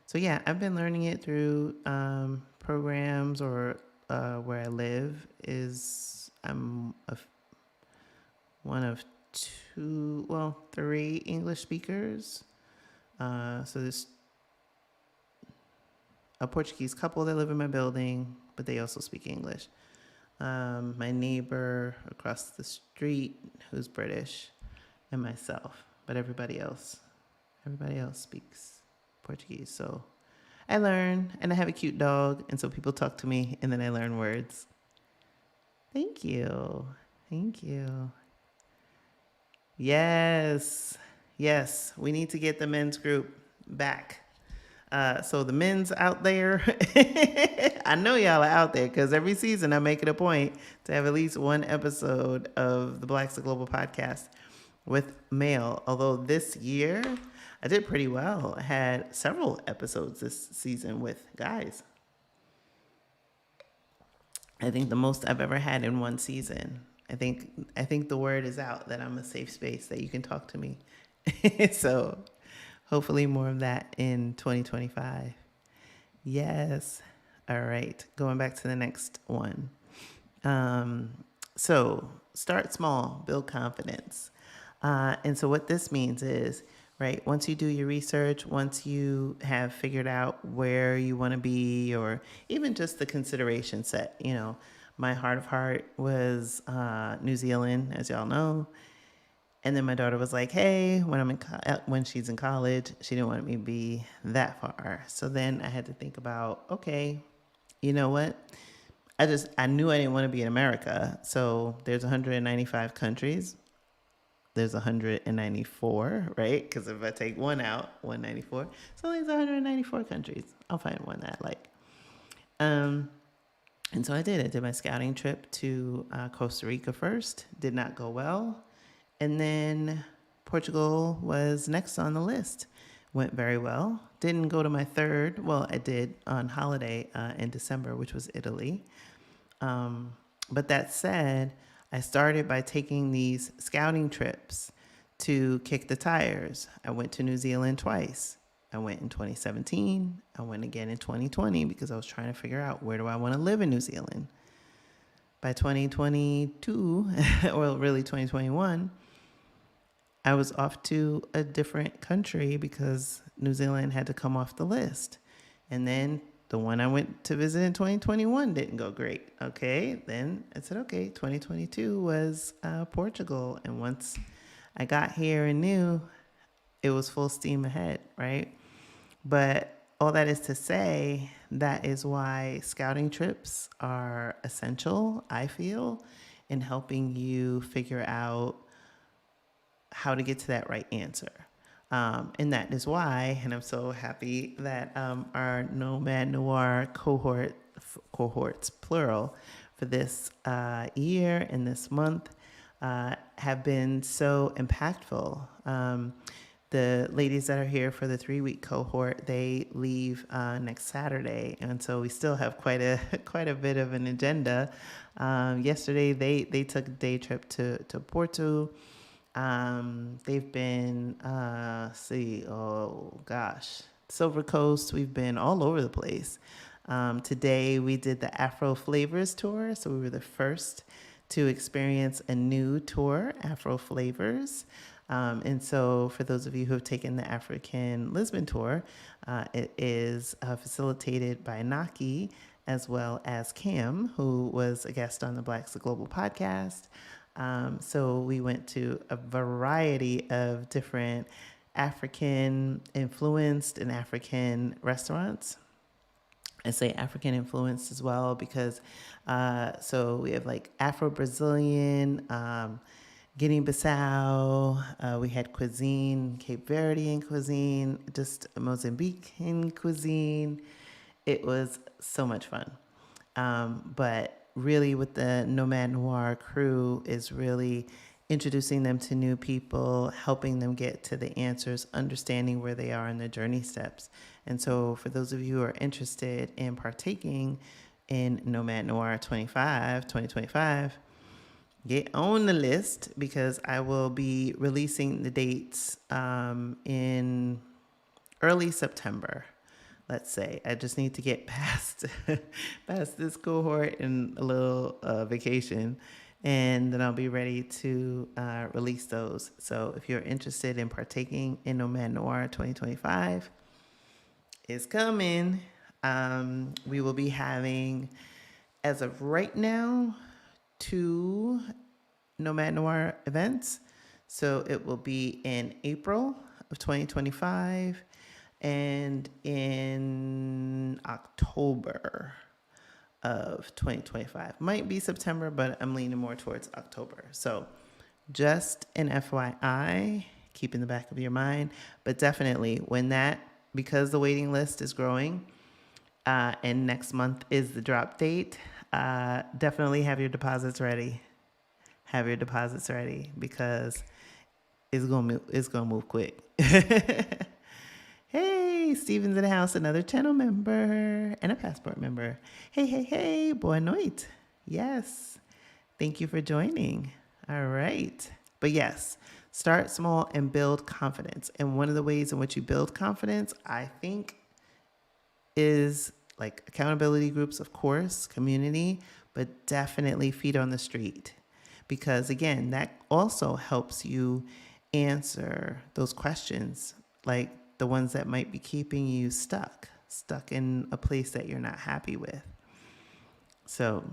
So yeah, I've been learning it through programs, or where I live is one of three English speakers. So there's a Portuguese couple that live in my building, but they also speak English. My neighbor across the street who's British, and myself, but everybody else speaks Portuguese. So I learn, and I have a cute dog, and so people talk to me, and then I learn words. Thank you. Yes, we need to get the men's group back. So the men's out there, I know y'all are out there, because every season I make it a point to have at least one episode of the Black Global podcast with male. Although this year I did pretty well. I had several episodes this season with guys. I think the most I've ever had in one season. I think the word is out that I'm a safe space, that you can talk to me. So hopefully more of that in 2025. Yes. All right. Going back to the next one. So start small, build confidence. And so what this means is, right, once you do your research, once you have figured out where you want to be, or even just the consideration set, my heart of heart was New Zealand, as y'all know. And then my daughter was like, hey, when she's in college, she didn't want me to be that far. So then I had to think about, okay, you know what? I knew I didn't want to be in America. So there's 195 countries. There's 194, right? Because if I take one out, 194. So there's 194 countries. I'll find one that I like. And so I did. I did my scouting trip to Costa Rica first. Did not go well. And then Portugal was next on the list. Went very well. Didn't go to my third. Well, I did on holiday in December, which was Italy. But that said, I started by taking these scouting trips to kick the tires. I went to New Zealand twice. I went in 2017. I went again in 2020 because I was trying to figure out, where do I want to live in New Zealand? By 2022, or really 2021, I was off to a different country because New Zealand had to come off the list. And then the one I went to visit in 2021 didn't go great. Okay, then I said, okay, 2022 was Portugal. And once I got here and knew, it was full steam ahead, right? But all that is to say, that is why scouting trips are essential, I feel, in helping you figure out how to get to that right answer. And that is why, and I'm so happy that our Nomad Noir cohorts, plural, for this year and this month have been so impactful. The ladies that are here for the 3-week cohort, they leave next Saturday, and so we still have quite a bit of an agenda. Yesterday, they took a day trip to Porto. They've been, Silver Coast. We've been all over the place. Today we did the Afro Flavors tour. So we were the first to experience a new tour, Afro Flavors. And so for those of you who have taken the African Lisbon tour, it is facilitated by Naki, as well as Cam, who was a guest on the Black Global podcast. So we went to a variety of different African influenced and African restaurants. I say African influenced as well because so we have like Afro Brazilian, Guinea Bissau, we had cuisine, Cape Verdean cuisine, just Mozambican cuisine. It was so much fun. But really, with the Nomad Noir crew, is really introducing them to new people, helping them get to the answers, understanding where they are in their journey steps. And so, for those of you who are interested in partaking in Nomad Noir 2025, get on the list because I will be releasing the dates in early September. Let's say I just need to get past this cohort and a little vacation, and then I'll be ready to release those. So if you're interested in partaking in Nomad Noir 2025, it's coming. We will be having, as of right now, 2 Nomad Noir events. So it will be in April of 2025 and in October of 2025. Might be September, but I'm leaning more towards October. So just an FYI, keep in the back of your mind. But definitely because the waiting list is growing and next month is the drop date, definitely have your deposits ready. Have your deposits ready because it's gonna move quick. Hey, Steven's in the house, another channel member and a passport member. Hey, boa noite. Yes, thank you for joining. All right. But yes, start small and build confidence. And one of the ways in which you build confidence, I think, is like accountability groups, of course, community, but definitely feet on the street. Because again, that also helps you answer those questions, like the ones that might be keeping you stuck in a place that you're not happy with. So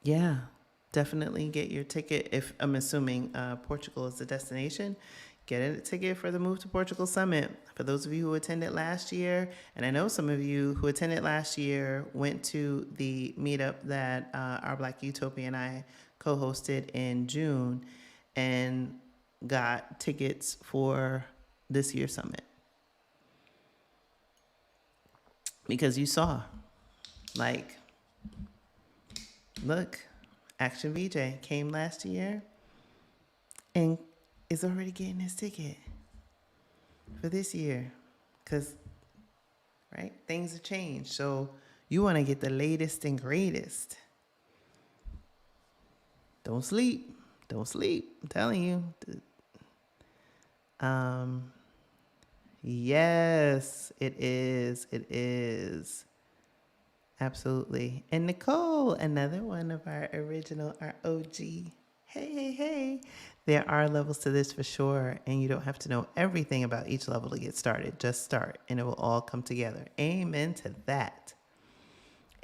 yeah, definitely get your ticket. If I'm assuming Portugal is the destination, get a ticket for the Move to Portugal Summit. For those of you who attended last year, and I know some of you who attended last year went to the meetup that our Black Utopia and I co-hosted in June and got tickets for this year's summit. Because you saw, like, look, Action VJ came last year and is already getting his ticket for this year. Because, right, things have changed. So you want to get the latest and greatest. Don't sleep. I'm telling you. Yes, it is. Absolutely. And Nicole, another one of our OG. Hey. There are levels to this for sure, and you don't have to know everything about each level to get started. Just start, and it will all come together. Amen to that.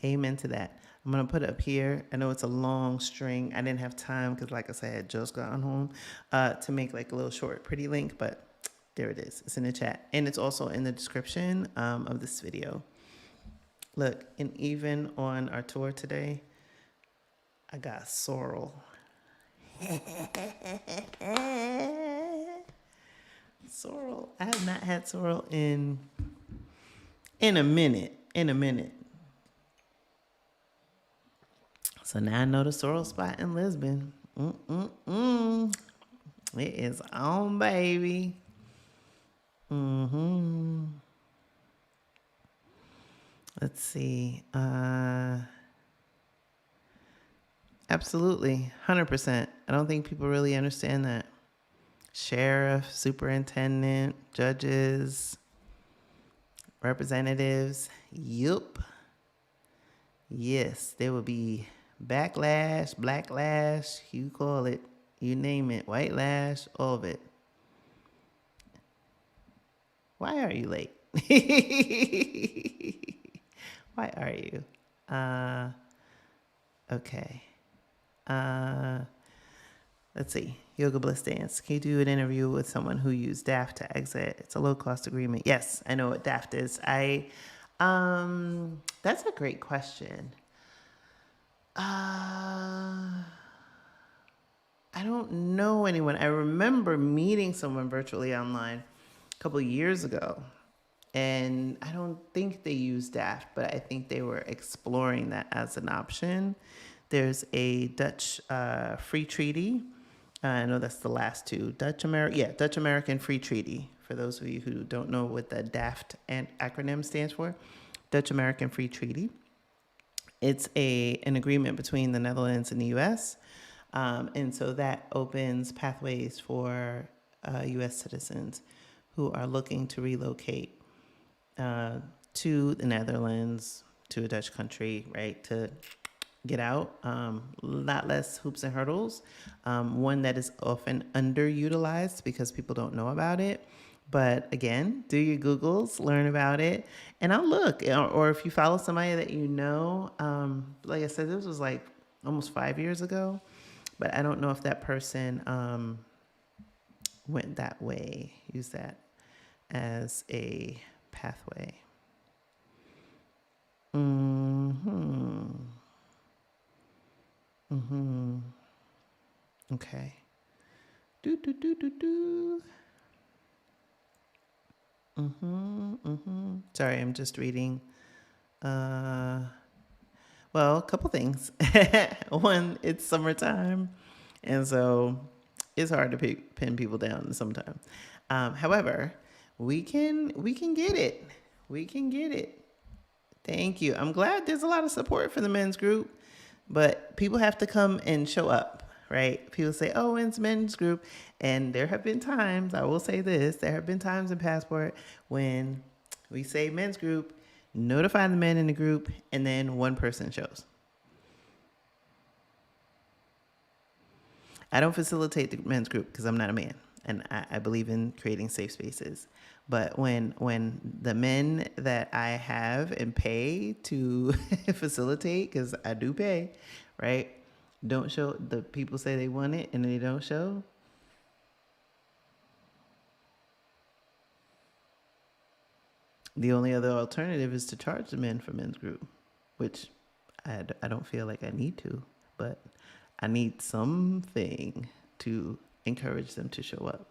I'm going to put it up here. I know it's a long string. I didn't have time because, like I said, I had just gotten home to make like a little short, pretty link, but there it is. It's in the chat, and it's also in the description of this video. Look, and even on our tour today, I got sorrel. Sorrel. I have not had sorrel in a minute. So now I know the sorrel spot in Lisbon. It is on, baby. Let's see. Absolutely. 100%. I don't think people really understand that. Sheriff, superintendent, judges, representatives. Yup. Yes, there will be backlash, blacklash, you call it, you name it, white lash, all of it. Why are you late? Why are you? Okay. Uh, let's see. Yoga Bliss Dance. Can you do an interview with someone who used DAFT to exit? It's a low cost agreement. Yes, I know what DAFT is. That's a great question. I don't know anyone. I remember meeting someone virtually online a couple of years ago, and I don't think they used DAFT, but I think they were exploring that as an option. There's a Dutch free treaty. I know that's the last two. Dutch American Free Treaty. For those of you who don't know what the DAFT acronym stands for, Dutch American Free Treaty. It's an agreement between the Netherlands and the U.S. And so that opens pathways for U.S. citizens who are looking to relocate to the Netherlands, to a Dutch country, right, to get out. A lot less hoops and hurdles. One that is often underutilized because people don't know about it. But again, do your Googles, learn about it, and I'll look. Or if you follow somebody that you know, like I said, this was like almost 5 years ago, but I don't know if that person went that way, use that as a pathway. Okay. Do do do do do. Sorry, I'm just reading. Well, a couple things. One, it's summertime, and so it's hard to pin people down sometimes. However, we can get it. We can get it. Thank you. I'm glad there's a lot of support for the men's group, but people have to come and show up, right? People say, oh, it's men's group. And there have been times, I will say this, there have been times in Passport when we say men's group, notify the men in the group, and then one person shows. I don't facilitate the men's group because I'm not a man, and I believe in creating safe spaces. But when the men that I have and pay to facilitate, because I do pay, right, don't show, the people say they want it and they don't show. The only other alternative is to charge the men for men's group, which I don't feel like I need to, but I need something to encourage them to show up.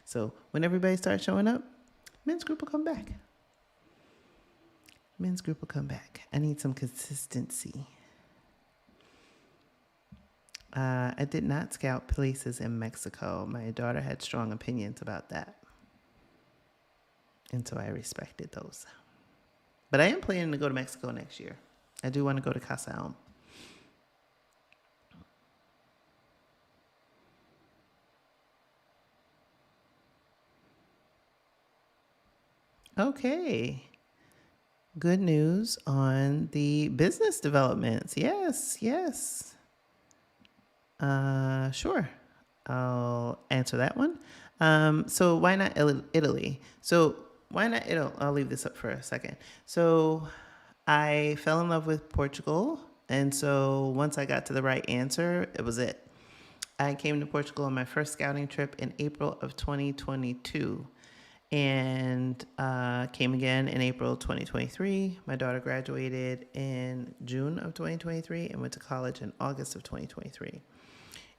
So when everybody starts showing up, men's group will come back. Men's group will come back. I need some consistency. I did not scout places in Mexico. My daughter had strong opinions about that. And so I respected those. But I am planning to go to Mexico next year. I do want to go to CashApp. Okay. Good news on the business developments. Yes, yes. Sure. I'll answer that one. So why not Italy? So why not Italy? I'll leave this up for a second. So I fell in love with Portugal. And so once I got to the right answer, it was it. I came to Portugal on my first scouting trip in April of 2022 and came again in April 2023. My daughter graduated in June of 2023 and went to college in August of 2023.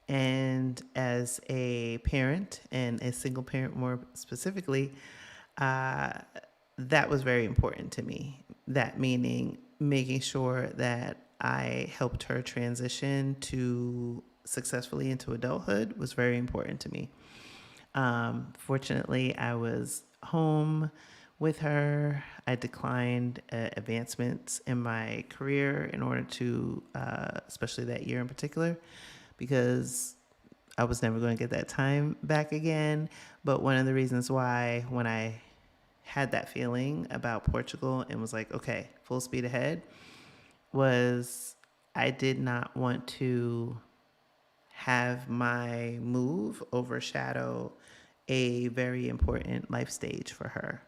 And as a parent, and a single parent more specifically, that was very important to me. That meaning making sure that I helped her transition to successfully into adulthood was very important to me. Fortunately, I was home with her. I declined advancements in my career in order to, especially that year in particular, because I was never going to get that time back again. But one of the reasons why, when I had that feeling about Portugal and was like, okay, full speed ahead, was I did not want to have my move overshadow a very important life stage for her.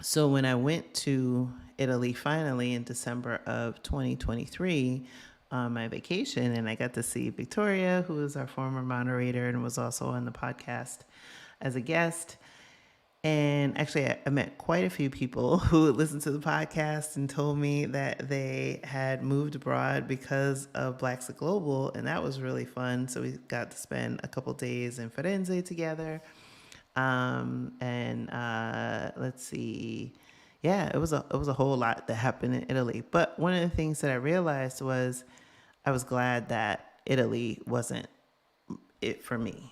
So when I went to Italy finally in December of 2023, on my vacation, and I got to see Victoria, who is our former moderator and was also on the podcast as a guest. And actually, I met quite a few people who listened to the podcast and told me that they had moved abroad because of Blaxit Global, and that was really fun. So we got to spend a couple days in Firenze together. Let's see, yeah, it was a whole lot that happened in Italy. But one of the things that I realized was I was glad that Italy wasn't it for me.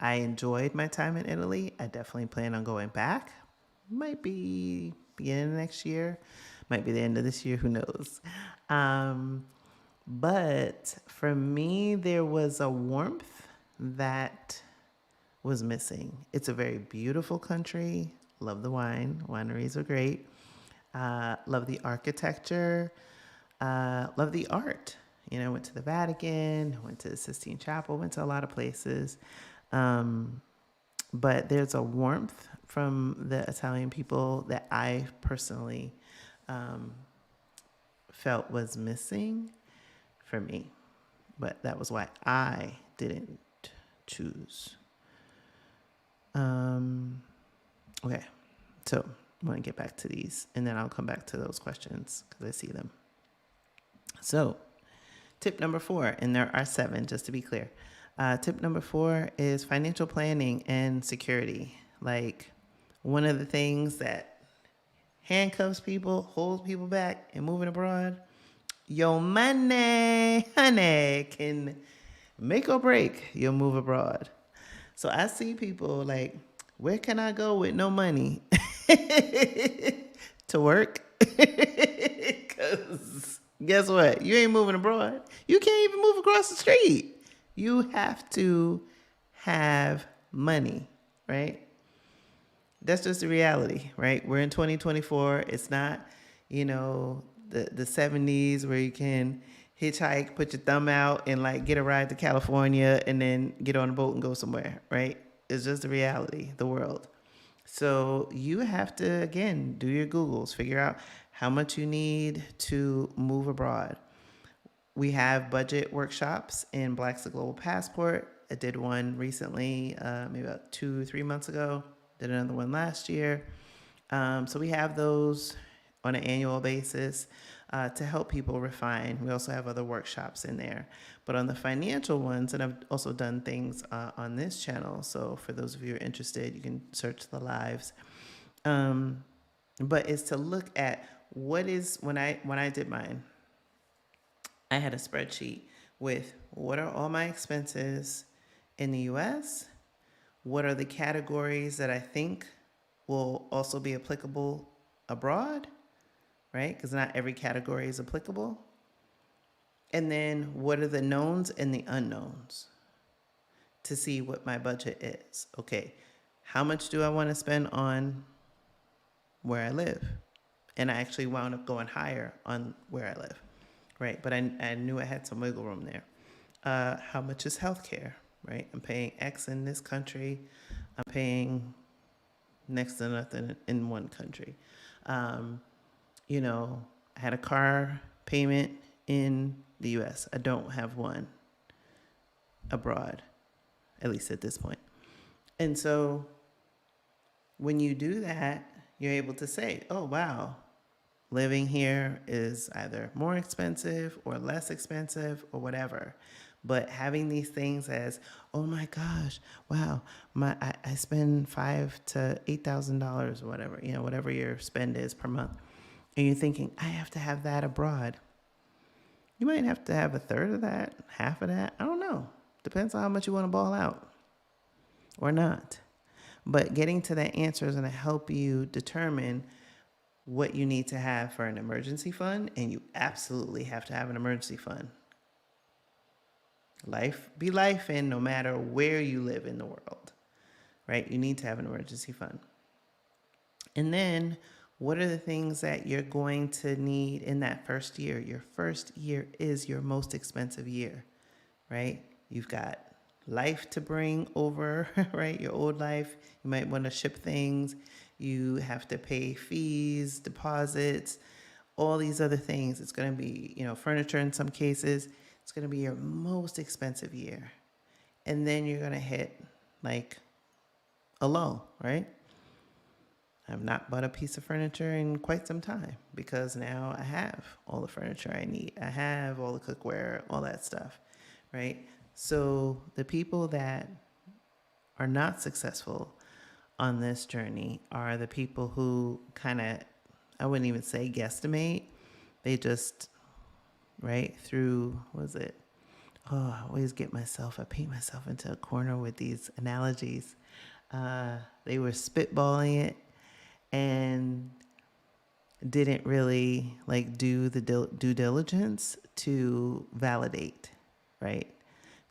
I enjoyed my time in Italy. I definitely plan on going back. Might be beginning of next year, might be the end of this year, who knows. But for me, there was a warmth that was missing. It's a very beautiful country. Love the wine. Wineries are great. Love the architecture. Love the art. You know, went to the Vatican, went to the Sistine Chapel, went to a lot of places. But there's a warmth from the Italian people that I personally felt was missing for me. But that was why I didn't choose. Okay, so I want to get back to these, and then I'll come back to those questions because I see them. So, tip number 4, and there are 7, just to be clear. Tip number 4 is financial planning and security. Like, one of the things that handcuffs people, holds people back in moving abroad, your money, honey, can make or break your move abroad. So I see people like, where can I go with no money to work? Because guess what? You ain't moving abroad. You can't even move across the street. You have to have money, right? That's just the reality, right? We're in 2024. It's not, the 70s where you can hitchhike, put your thumb out, and like get a ride to California and then get on a boat and go somewhere, right? It's just the reality, the world. So you have to, again, do your Googles, figure out how much you need to move abroad. We have budget workshops in Blaxit Global Passport. I did one recently, maybe about 2-3 months ago. Did another one last year. So we have those on an annual basis to help people refine. We also have other workshops in there. But on the financial ones, and I've also done things on this channel. So for those of you who are interested, you can search the lives. But it's to look at what is, when I did mine, I had a spreadsheet with what are all my expenses in the US, what are the categories that I think will also be applicable abroad, right? Because not every category is applicable. And then what are the knowns and the unknowns to see what my budget is. Okay, how much do I want to spend on where I live? And I actually wound up going higher on where I live, right? But I knew I had some wiggle room there. How much is healthcare, right? I'm paying X in this country. I'm paying next to nothing in one country. I had a car payment in the US. I don't have one abroad, at least at this point. And so when you do that, you're able to say, oh, wow, living here is either more expensive or less expensive or whatever. But having these things as, oh my gosh, wow, I spend $5,000 to $8,000 or whatever, whatever your spend is per month. And you're thinking, I have to have that abroad. You might have to have a third of that, half of that. I don't know. Depends on how much you want to ball out or not. But getting to that answer is going to help you determine what you need to have for an emergency fund. And you absolutely have to have an emergency fund. Life be life, and no matter where you live in the world, right? You need to have an emergency fund. And then what are the things that you're going to need in that first year? Your first year is your most expensive year, right? You've got life to bring over, right? Your old life. You might want to ship things. You have to pay fees, deposits, all these other things. It's going to be, furniture in some cases. It's going to be your most expensive year. And then you're going to hit like a lull, right? I've not bought a piece of furniture in quite some time because now I have all the furniture I need. I have all the cookware, all that stuff, right? So the people that are not successful on this journey are the people who kind of, I wouldn't even say guesstimate. They just, right, through, was it? Oh, I always I paint myself into a corner with these analogies. They were spitballing it and didn't really like do the due diligence to validate, right?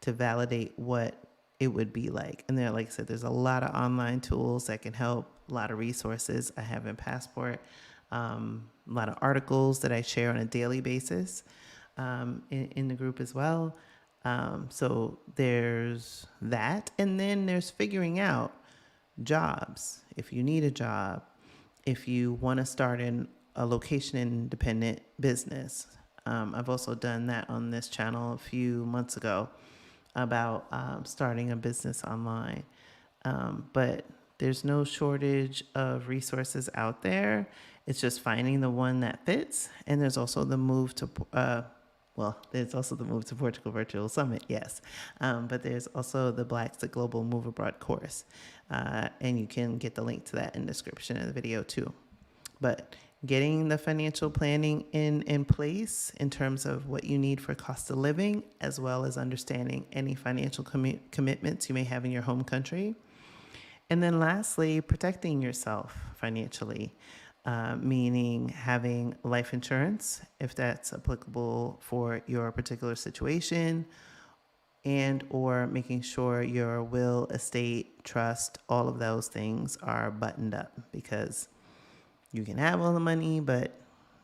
To validate what it would be like. And there, like I said, there's a lot of online tools that can help, a lot of resources I have in Passport, a lot of articles that I share on a daily basis in the group as well. So there's that. And then there's figuring out jobs. If you need a job, if you want to start in a location independent business. I've also done that on this channel a few months ago about starting a business online. But there's no shortage of resources out there. It's just finding the one that fits. And there's also the move to, there's also the Move to Portugal Virtual Summit, yes. But there's also the blaxitglobal Move Abroad course. And you can get the link to that in the description of the video too. But getting the financial planning in place in terms of what you need for cost of living, as well as understanding any financial commitments you may have in your home country. And then lastly, protecting yourself financially, meaning having life insurance, if that's applicable for your particular situation, and or making sure your will, estate, trust, all of those things are buttoned up, because you can have all the money, but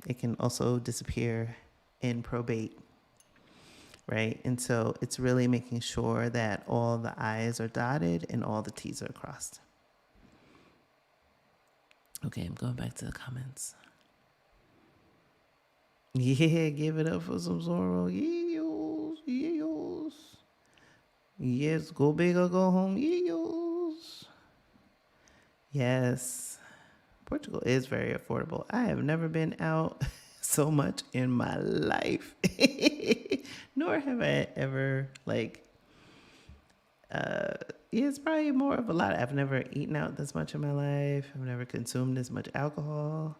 it can also disappear in probate, right? And so it's really making sure that all the I's are dotted and all the T's are crossed. Okay, I'm going back to the comments. Yeah, give it up for some Zorro. Yeos. Yes, go big or go home. Yeos. Yes. Portugal is very affordable. I have never been out so much in my life. Nor have I ever, it's probably more of a lot. I've never eaten out this much in my life. I've never consumed this much alcohol.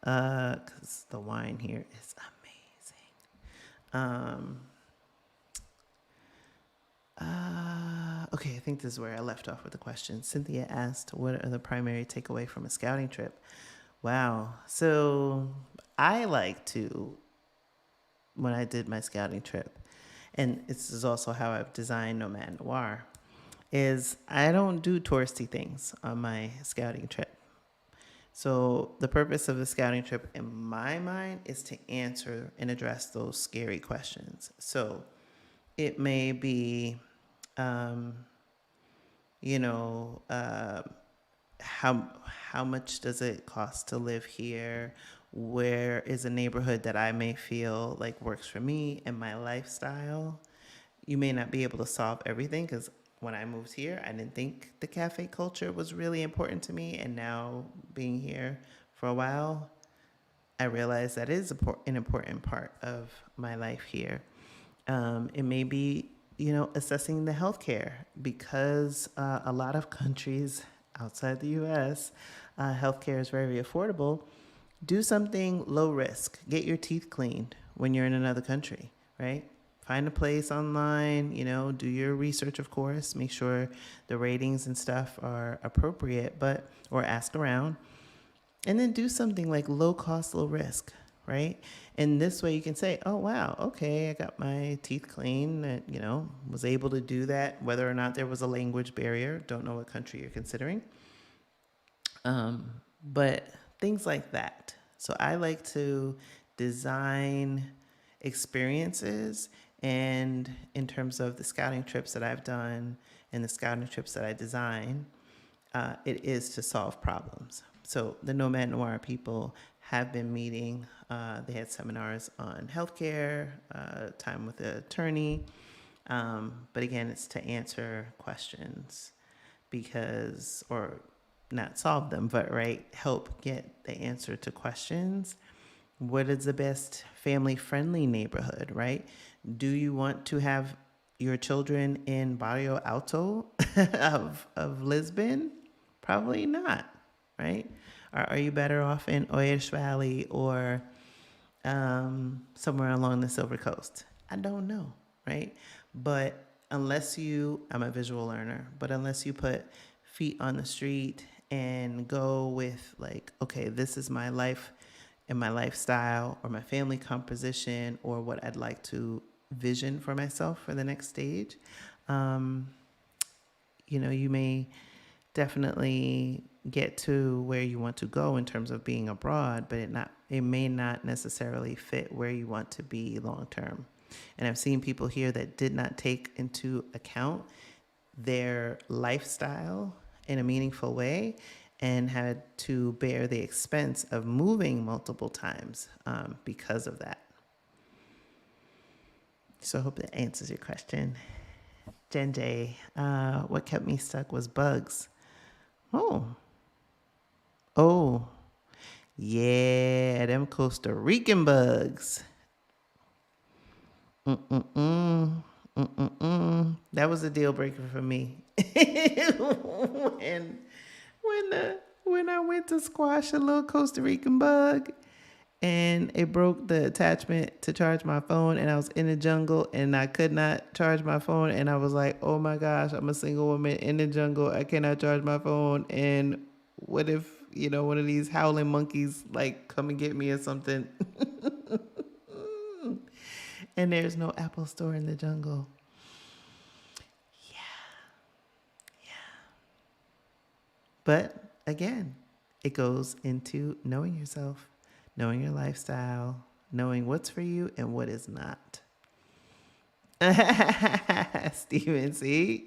Because the wine here is amazing. Okay, I think this is where I left off with the question. Cynthia asked, what are the primary takeaway from a scouting trip? Wow. So I like to, when I did my scouting trip, and this is also how I've designed Nomad Noir, is I don't do touristy things on my scouting trip. So the purpose of the scouting trip in my mind is to answer and address those scary questions. So it may be, how much does it cost to live here? Where is a neighborhood that I may feel like works for me and my lifestyle? You may not be able to solve everything, because when I moved here, I didn't think the cafe culture was really important to me. And now being here for a while, I realize that is an important part of my life here. It may be, assessing the healthcare, because a lot of countries outside the U.S., healthcare is very affordable. Do something low risk. Get your teeth cleaned when you're in another country, right? Find a place online, do your research, of course. Make sure the ratings and stuff are appropriate, or ask around. And then do something like low cost, low risk, right? And this way you can say, oh, wow, okay, I got my teeth clean, was able to do that, whether or not there was a language barrier. Don't know what country you're considering. But things like that. So I like to design experiences, and in terms of the scouting trips that I've done and the scouting trips that I design, it is to solve problems. So the Nomad Noir people have been meeting. They had seminars on healthcare, time with an attorney. But again, it's to answer questions because, or not solve them, but right, help get the answer to questions. What is the best family friendly neighborhood, right? Do you want to have your children in Barrio Alto of Lisbon? Probably not, right? Are you better off in Orange Valley or somewhere along the Silver Coast? I don't know, right? But unless you, I'm a visual learner, but unless you put feet on the street and go with like, okay, this is my life and my lifestyle or my family composition or what I'd like to vision for myself for the next stage, um, you may definitely get to where you want to go in terms of being abroad, but it may not necessarily fit where you want to be long term. And I've seen people here that did not take into account their lifestyle in a meaningful way and had to bear the expense of moving multiple times because of that. So I hope that answers your question. Jen J, what kept me stuck was bugs. Oh, yeah, them Costa Rican bugs. That was a deal breaker for me. when when I went to squash a little Costa Rican bug and it broke the attachment to charge my phone and I was in the jungle and I could not charge my phone and I was like, oh my gosh, I'm a single woman in the jungle. I cannot charge my phone. And what if, one of these howling monkeys like come and get me or something? And there's no Apple store in the jungle. But again, it goes into knowing yourself, knowing your lifestyle, knowing what's for you and what is not. Steven, see,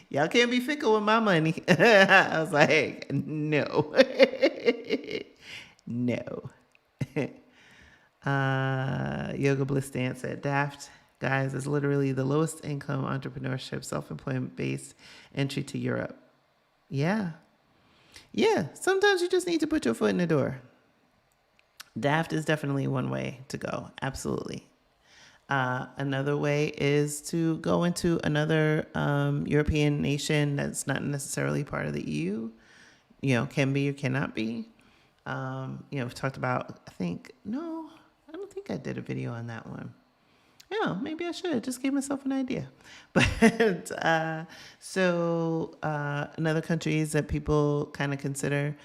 y'all can't be fickle with my money. I was like, no, no. Yoga Bliss Dance at Daft. Guys, is literally the lowest income entrepreneurship, self-employment based entry to Europe. Yeah. Yeah. Sometimes you just need to put your foot in the door. Daft is definitely one way to go. Absolutely. Another way is to go into another European nation that's not necessarily part of the EU. Can be or cannot be. We've talked about, I don't think I did a video on that one. Yeah, maybe I should. Just gave myself an idea. But another countries that people kind of consider.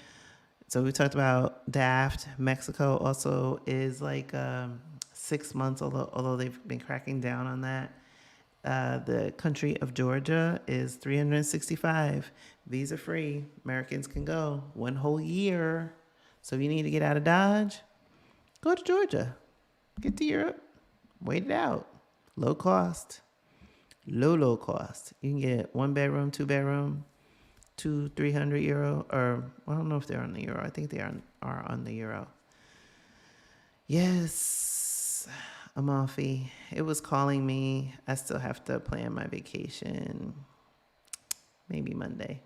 So we talked about Daft. Mexico also is like 6 months, although they've been cracking down on that. The country of Georgia is 365. Visa free. Americans can go 1 whole year. So if you need to get out of Dodge, go to Georgia. Get to Europe. Wait it out. Low cost. Low cost. You can get 1 bedroom, 2 bedroom, 200-300 euro, or I don't know if they're on the euro. I think they are on the euro. Yes, Amalfi. It was calling me. I still have to plan my vacation. Maybe Monday.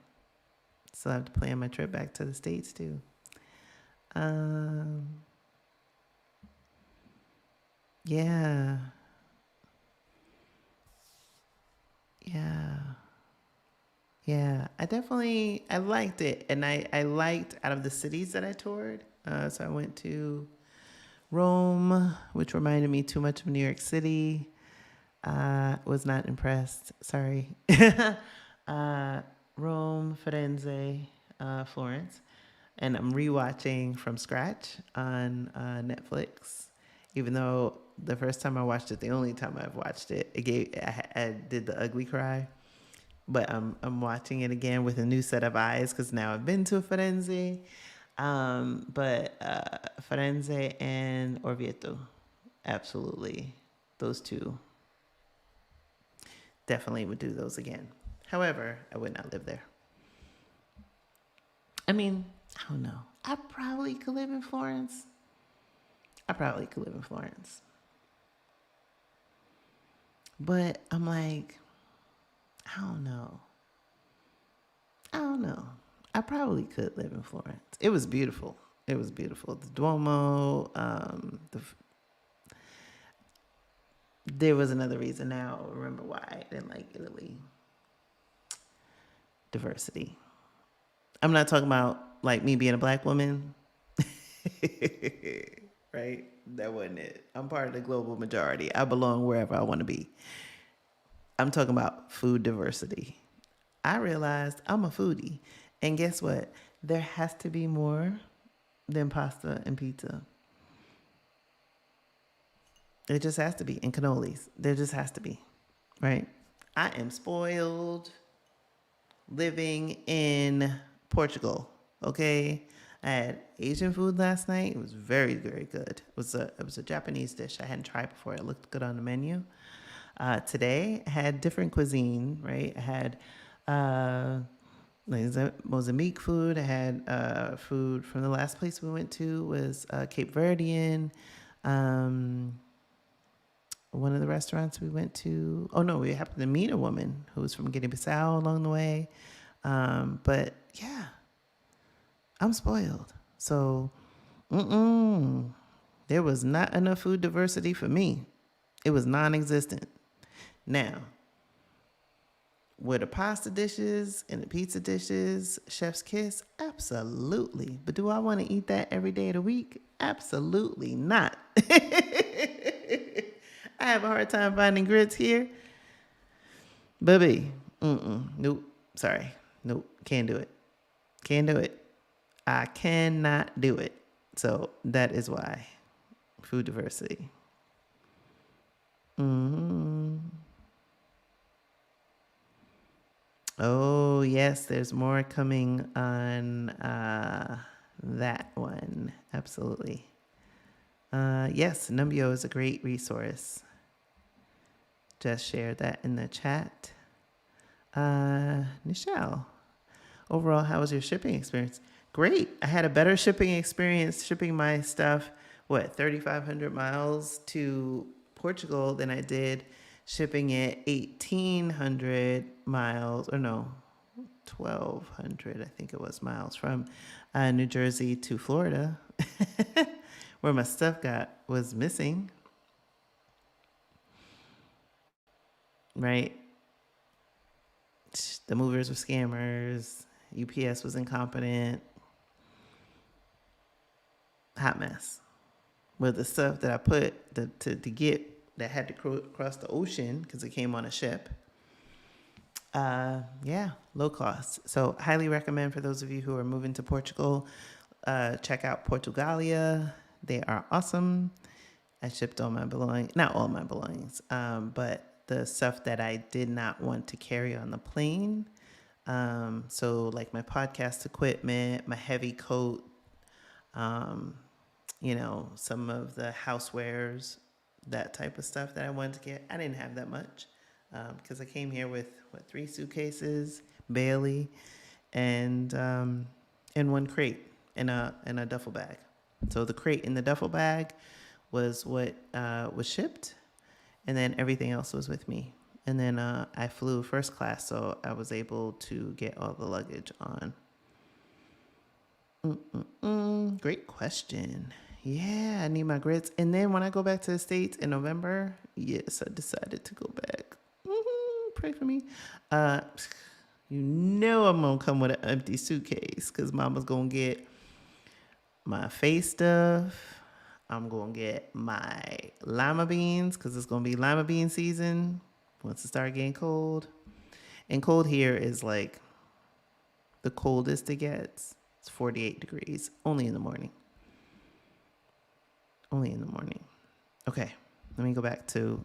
Still have to plan my trip back to the States too. Yeah. Yeah, I liked it. And I liked out of the cities that I toured. So I went to Rome, which reminded me too much of New York City. Was not impressed. Sorry. Rome, Firenze, Florence. And I'm rewatching from scratch on Netflix. Even though the first time I watched it, the only time I've watched it, I did the ugly cry. But I'm watching it again with a new set of eyes because now I've been to Firenze. But Firenze and Orvieto, absolutely, those two. Definitely would do those again. However, I would not live there. I mean, I don't know. I probably could live in Florence. I probably could live in Florence. But I'm like, I don't know. I don't know. I probably could live in Florence. It was beautiful. It was beautiful. The Duomo. There was another reason now. I remember why I didn't like Italy. Diversity. I'm not talking about like me being a black woman. Right? That wasn't it. I'm part of the global majority. I belong wherever I want to be. I'm talking about food diversity. I realized I'm a foodie. And guess what? There has to be more than pasta and pizza. It just has to be. And cannolis. There just has to be. Right? I am spoiled living in Portugal. Okay. I had Asian food last night. It was very, very good. It was a Japanese dish I hadn't tried before. It looked good on the menu. Today I had different cuisine, right? I had Mozambique food. I had food from the last place we went to was Cape Verdean. One of the restaurants we went to. Oh no, we happened to meet a woman who was from Guinea-Bissau along the way. But yeah, I'm spoiled. So, there was not enough food diversity for me. It was non-existent. Now, were the pasta dishes and the pizza dishes chef's kiss? Absolutely. But do I want to eat that every day of the week? Absolutely not. I have a hard time finding grits here. Baby, nope. Sorry. Nope. Can't do it. Can't do it. I cannot do it. So that is why. Food diversity. Oh, yes, there's more coming on that one. Absolutely. Yes, Numbio is a great resource. Just shared that in the chat. Nichelle, overall, how was your shipping experience? Great. I had a better shipping experience shipping my stuff, 3,500 miles to Portugal than I did shipping it 1,800 miles, or no, 1,200, I think it was, miles from New Jersey to Florida, where my stuff was missing. Right? The movers were scammers. UPS was incompetent. Hot mess. With the stuff that I put to get that had to cross the ocean because it came on a ship. Yeah, low cost. So highly recommend for those of you who are moving to Portugal, check out Portugalia. They are awesome. I shipped all my belongings, not all my belongings, but the stuff that I did not want to carry on the plane. So like my podcast equipment, my heavy coat, some of the housewares, that type of stuff that I wanted to get. I didn't have that much because I came here with 3 suitcases, Bailey, and one crate and a duffel bag. So the crate and the duffel bag was what was shipped, and then everything else was with me. And then I flew first class, so I was able to get all the luggage on. Great question. Yeah, I need my grits. And then when I go back to the States in November, yes, I decided to go back. Pray for me. I'm going to come with an empty suitcase because mama's going to get my face stuff. I'm going to get my lima beans because it's going to be lima bean season once it starts getting cold. And cold here is like the coldest it gets. It's 48 degrees, only in the morning. Only in the morning. Okay, let me go back to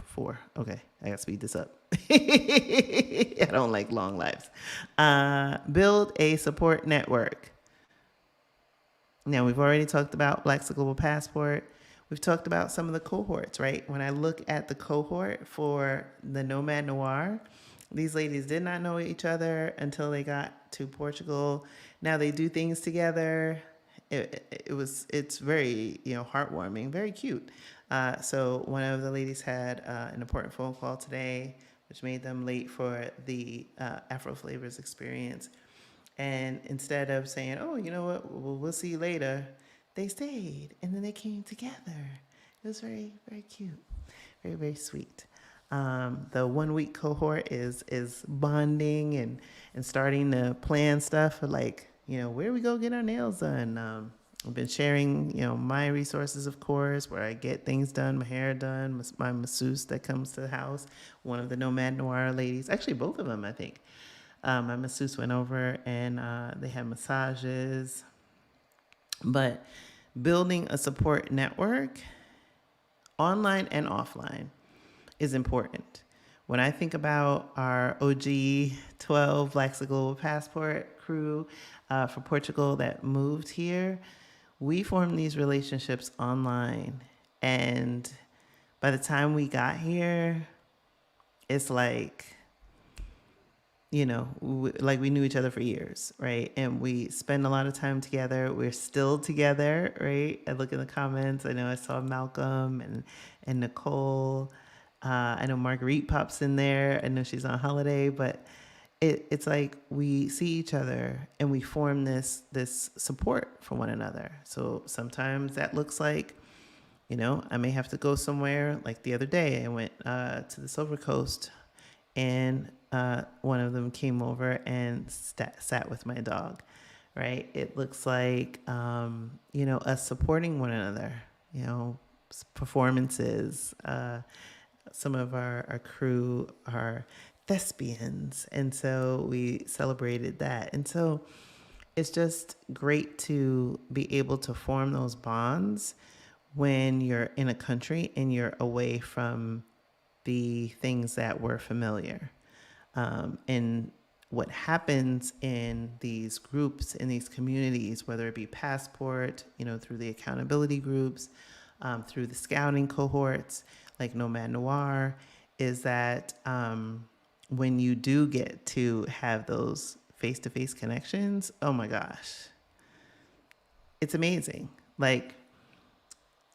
4. Okay, I gotta speed this up. I don't like long lives. Build a support network. Now, we've already talked about blaxitglobal passport. We've talked about some of the cohorts, right? When I look at the cohort for the Nomad Noir, These ladies did not know each other until they got to Portugal. Now they do things together. It's very, heartwarming, very cute. So one of the ladies had an important phone call today, which made them late for the Afro Flavors experience. And instead of saying, "Oh, you know what, we'll see you later," they stayed and then they came together. It was very, very cute, very, very sweet. The 1 week cohort is bonding and starting to plan stuff for, like, where we go get our nails done. I've been sharing, my resources, of course, where I get things done, my hair done, my masseuse that comes to the house, one of the Nomad Noir ladies, actually both of them, I think. My masseuse went over and they had massages. But building a support network, online and offline, is important. When I think about our OG 12 blaxitglobal passport crew for Portugal that moved here, we formed these relationships online. And by the time we got here, it's like, like we knew each other for years, right? And we spend a lot of time together. We're still together, right? I look in the comments. I know I saw Malcolm and Nicole. I know Marguerite pops in there. I know she's on holiday, but it's like we see each other and we form this support for one another. So sometimes that looks like, I may have to go somewhere. Like the other day, I went to the Silver Coast, and one of them came over and sat with my dog, right? It looks like, us supporting one another, performances. Some of our crew are thespians, and so we celebrated that. And so it's just great to be able to form those bonds when you're in a country and you're away from the things that were familiar. And what happens in these groups, in these communities, whether it be Passport, through the accountability groups, through the scouting cohorts, like Nomad Noir, is that when you do get to have those face-to-face connections, oh my gosh, it's amazing. Like,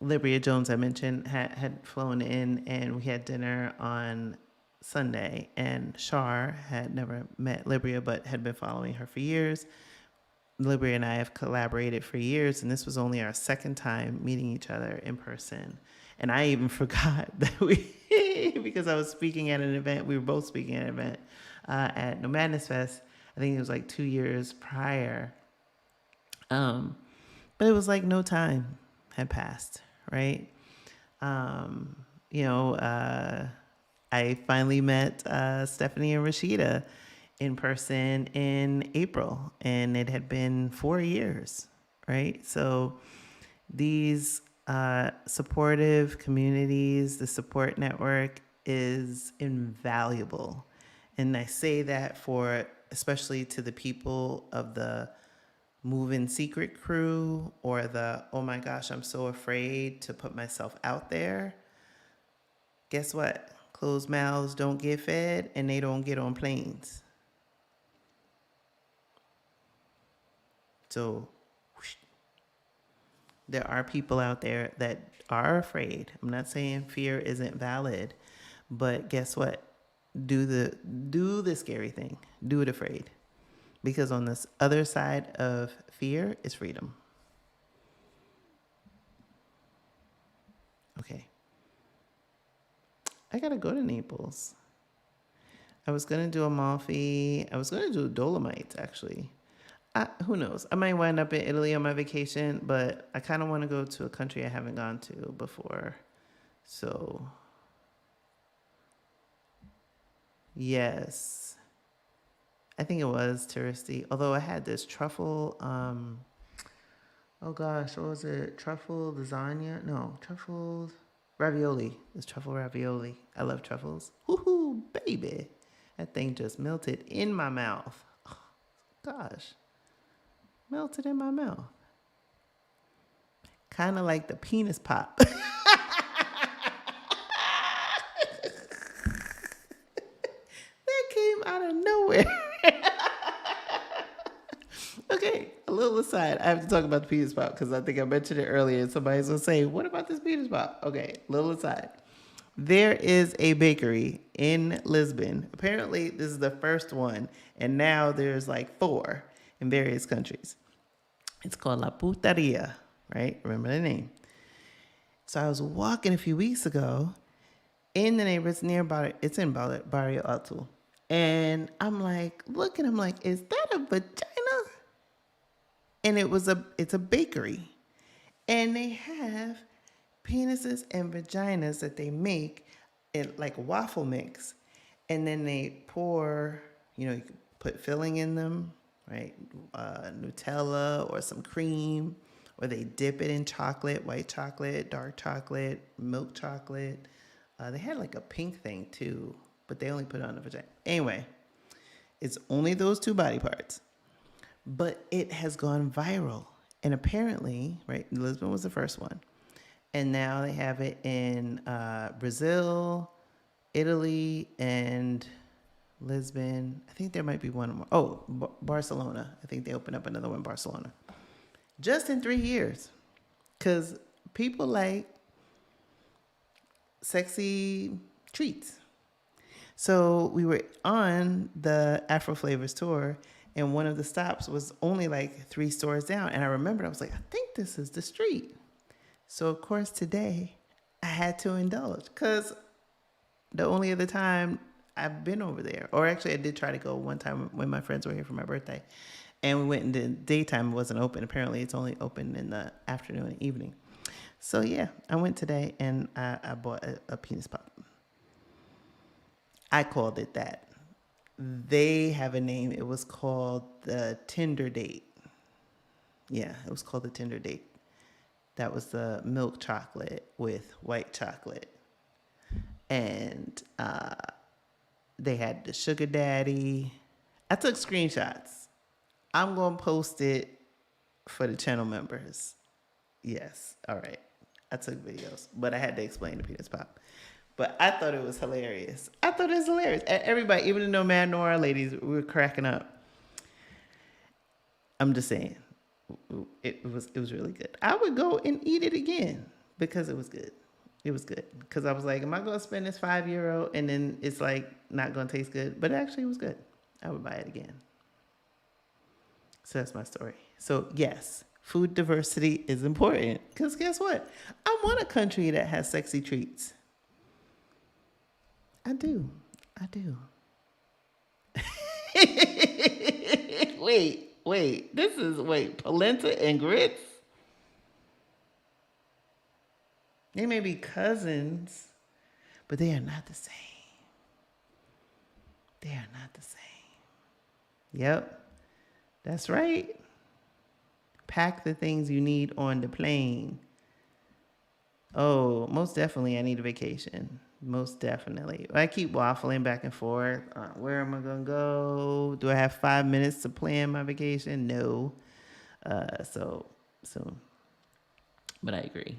Libria Jones, I mentioned, had flown in, and we had dinner on Sunday. And Shar had never met Libria, but had been following her for years. Libria and I have collaborated for years, and this was only our second time meeting each other in person. And I even forgot that because I was speaking at an event, we were both speaking at an event at No Madness Fest. I think it was like 2 years prior. But it was like no time had passed, right? I finally met Stephanie and Rashida in person in April, and it had been 4 years, right? So these supportive communities, the support network is invaluable. And I say that especially to the people of the Move in Secret crew, or the, oh my gosh, I'm so afraid to put myself out there. Guess what? Closed mouths don't get fed, and they don't get on planes. So there are people out there that are afraid. I'm not saying fear isn't valid, but guess what? Do the scary thing. Do it afraid. Because on this other side of fear is freedom. Okay. I gotta go to Naples. I was gonna do Amalfi. I was gonna do Dolomites, actually. Who knows? I might wind up in Italy on my vacation, but I kind of want to go to a country I haven't gone to before. So, yes. I think it was touristy. Although I had this truffle, oh gosh, what was it? Truffle lasagna? No, truffles ravioli. It's truffle ravioli. I love truffles. Woohoo, baby. That thing just melted in my mouth. Oh, gosh. Melted in my mouth. Kind of like the penis pop. That came nowhere. Okay, a little aside. I have to talk about the pita spot because I think I mentioned it earlier. And somebody's gonna say, "What about this pita spot?" Okay, little aside. There is a bakery in Lisbon. Apparently, this is the first one, and now there's like 4 in various countries. It's called La Putaria, right? Remember the name. So I was walking a few weeks ago in the neighborhoods nearby. It's in Barrio Alto. And I'm like, looking, I'm like, is that a vagina? And it's a bakery. And they have penises and vaginas that they make in like waffle mix. And then they pour, you can put filling in them, right? Nutella or some cream, or they dip it in chocolate, white chocolate, dark chocolate, milk chocolate. They had like a pink thing too, but they only put it on the vagina. Anyway, it's only those 2 body parts, but it has gone viral. And apparently, right, Lisbon was the first one. And now they have it in Brazil, Italy, and Lisbon. I think there might be one more. Oh, Barcelona. I think they opened up another one in Barcelona. Just in 3 years. Because people like sexy treats. So we were on the Afro Flavors tour, and one of the stops was only like 3 stores down. And I remembered, I was like, I think this is the street. So, of course, today I had to indulge because the only other time I've been over there, or actually I did try to go one time when my friends were here for my birthday, and we went in the daytime. It wasn't open. Apparently, it's only open in the afternoon and evening. So, yeah, I went today and I bought a penis pop. I called it that. They have a name. It was called the Tinder Date. Yeah, it was called the Tinder Date. That was the milk chocolate with white chocolate. And they had the sugar daddy. I took screenshots. I'm going to post it for the channel members. Yes. All right. I took videos, but I had to explain the penis pop. But I thought it was hilarious. And everybody, even the Nomad Nora ladies, we were cracking up. I'm just saying. It was really good. I would go and eat it again because it was good. It was good because I was like, am I going to spend this €5 and then it's like not going to taste good? But actually, it was good. I would buy it again. So that's my story. So yes, food diversity is important because guess what? I want a country that has sexy treats. I do. Wait. This is polenta and grits. They may be cousins, but they are not the same. Yep, that's right. Pack the things you need on the plane. Oh, most definitely I need a vacation. Most definitely. I keep waffling back and forth. Where am I going to go? Do I have 5 minutes to plan my vacation? No. So soon. But I agree.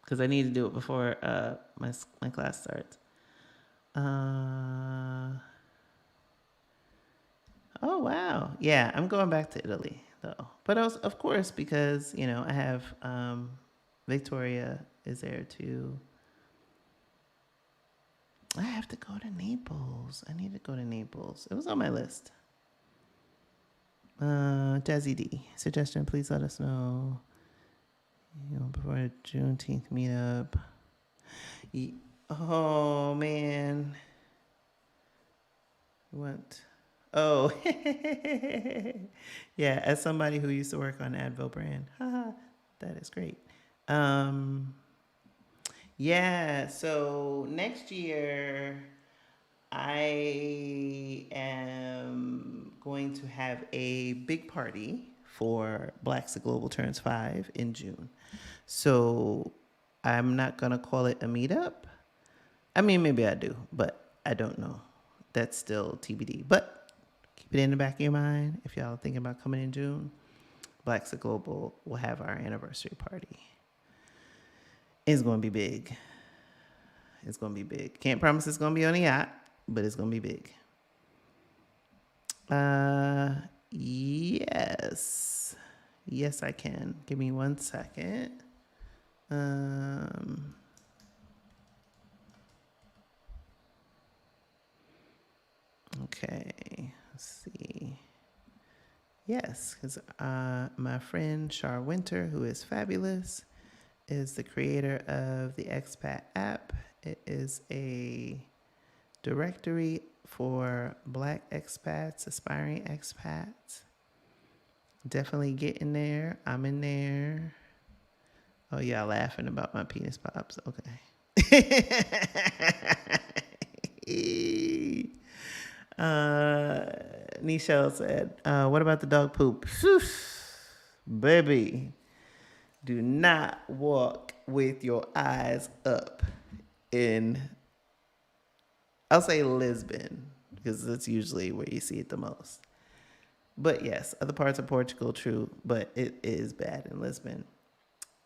Because I need to do it before my class starts. Oh, wow. Yeah, I'm going back to Italy, though. But also, of course, because, I have Victoria is there, too. I have to go to Naples. I need to go to Naples. It was on my list. Jazzy D. Suggestion, please let us know. Before the Juneteenth meetup. Oh, man. What? Oh. Yeah, as somebody who used to work on Advil brand. That is great. Yeah, so next year I am going to have a big party for blaxitglobal turns 5 in June. So I'm not going to call it a meetup. I mean, maybe I do, but I don't know. That's still TBD. But keep it in the back of your mind. If y'all are thinking about coming in June, blaxitglobal will have our anniversary party. It's going to be big. Can't promise it's going to be on a yacht, but it's going to be big. Yes. Yes, I can. Give me 1 second. Um, okay. Let's see. Yes, because my friend Char Winter, who is fabulous, is the creator of the Expat app. It is a directory for Black expats, aspiring expats. Definitely get in there. I'm in there. Oh, y'all laughing about my penis pops. Okay. Nichelle said, what about the dog poop? Baby, do not walk with your eyes up in, I'll say Lisbon, because that's usually where you see it the most. But yes, other parts of Portugal, true, but it is bad in Lisbon.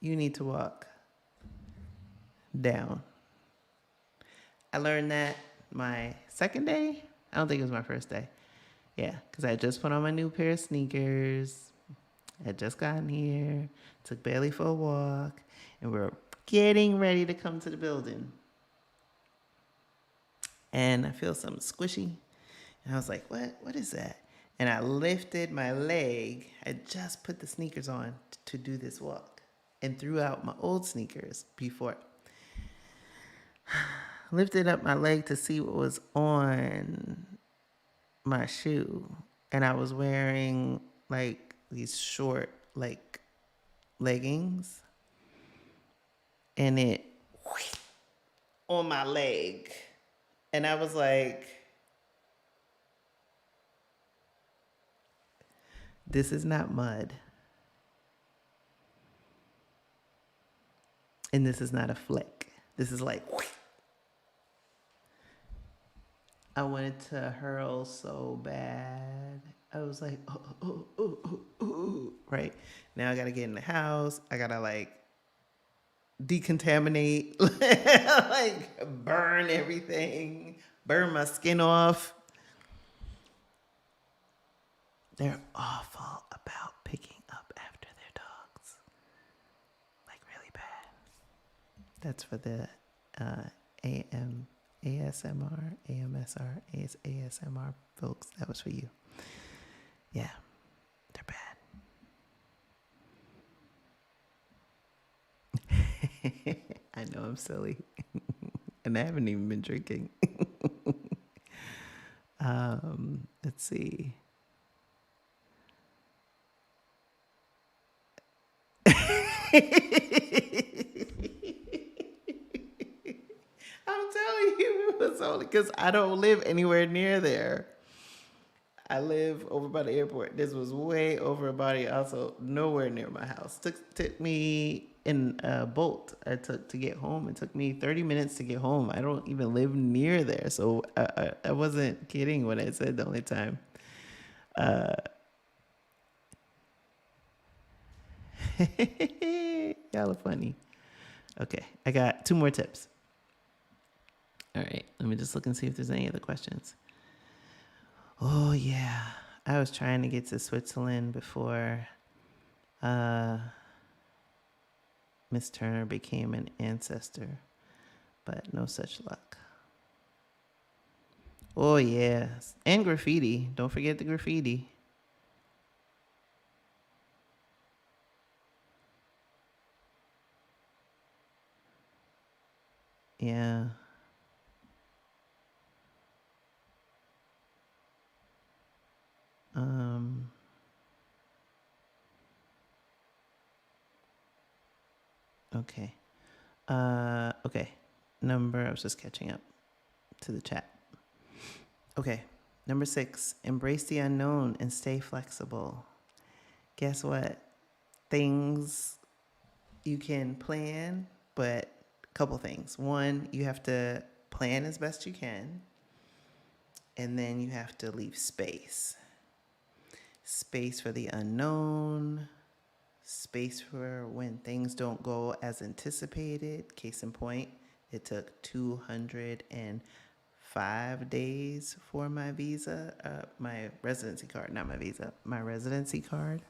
You need to walk down. I learned that my second day. I don't think it was my first day. Yeah, because I just put on my new pair of sneakers. I had just gotten here, took Bailey for a walk, and we're getting ready to come to the building. And I feel something squishy. And I was like, what is that? And I lifted my leg. I just put the sneakers on to do this walk and threw out my old sneakers before. Lifted up my leg to see what was on my shoe. And I was wearing like these short, like leggings. And it on my leg. And I was like, this is not mud. And this is not a flick. This is like, I wanted to hurl so bad. I was like, right. Now I got to get in the house. I got to like decontaminate, like burn everything, burn my skin off. They're awful about picking up after their dogs. Like really bad. That's for the AM, ASMR, AMSR, ASMR folks. That was for you. Yeah, they're bad. I know I'm silly. And I haven't even been drinking. Let's see. I'm telling you, it was only because I don't live anywhere near there. I live over by the airport. This was way over by also nowhere near my house. Took me in a Bolt. I took to get home. It took me 30 minutes to get home. I don't even live near there, so I wasn't kidding when I said the only time. Y'all are funny. Okay, I got 2 more tips. All right, let me just look and see if there's any other questions. Oh yeah, I was trying to get to Switzerland before Miss Turner became an ancestor, but no such luck. Oh yeah, and graffiti. Don't forget the graffiti. Yeah. Um. Okay. Okay. I was just catching up to the chat. Okay. Number 6, embrace the unknown and stay flexible. Guess what? Things you can plan, but a couple things. One, you have to plan as best you can, and then you have to leave space. Space for the unknown, space for when things don't go as anticipated. Case in point, it took 205 5 days for my visa, my residency card, not my visa, my residency card.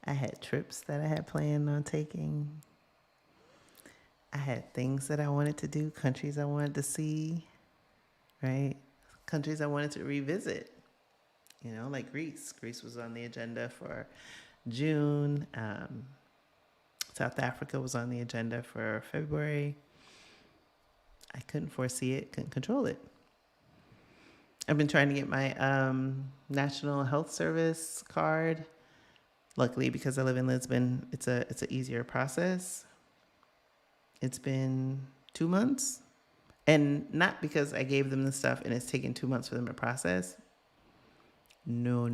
I had trips that I had planned on taking. I had things that I wanted to do, countries I wanted to see, right? Countries I wanted to revisit, like Greece. Greece was on the agenda for June. South Africa was on the agenda for February. I couldn't foresee it, couldn't control it. I've been trying to get my National Health Service card. Luckily, because I live in Lisbon, it's an easier process. It's been 2 months, and not because I gave them the stuff and it's taken 2 months for them to process. No.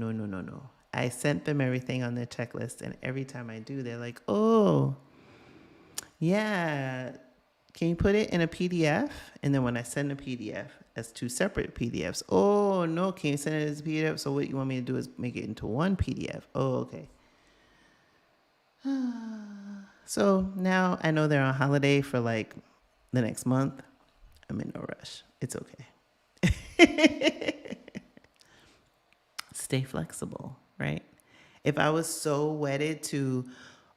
I sent them everything on their checklist, and every time I do, they're like, "Oh, yeah, can you put it in a PDF?" And then when I send a PDF as 2 separate PDFs, "Oh, no, can you send it as a PDF? So what you want me to do is make it into one PDF." Oh, okay. So now I know they're on holiday for like the next month. I'm in no rush. It's okay. Stay flexible, right? If I was so wedded to,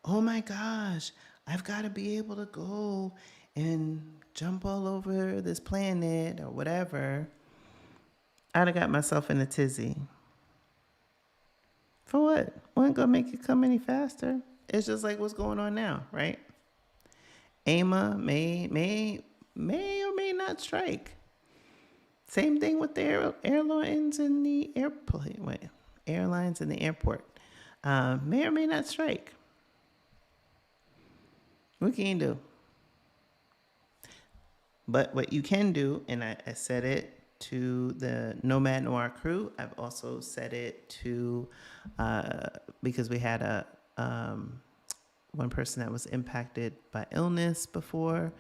oh my gosh, I've got to be able to go and jump all over this planet or whatever, I'd have got myself in a tizzy. For what? Wasn't gonna make it come any faster. It's just like what's going on now, right? AMA may or may not strike. Same thing with the airlines in the airplane. Wait, airlines in the airport may or may not strike. What can you do? But what you can do, and I said it to the Nomad Noir crew. I've also said it to because we had a one person that was impacted by illness before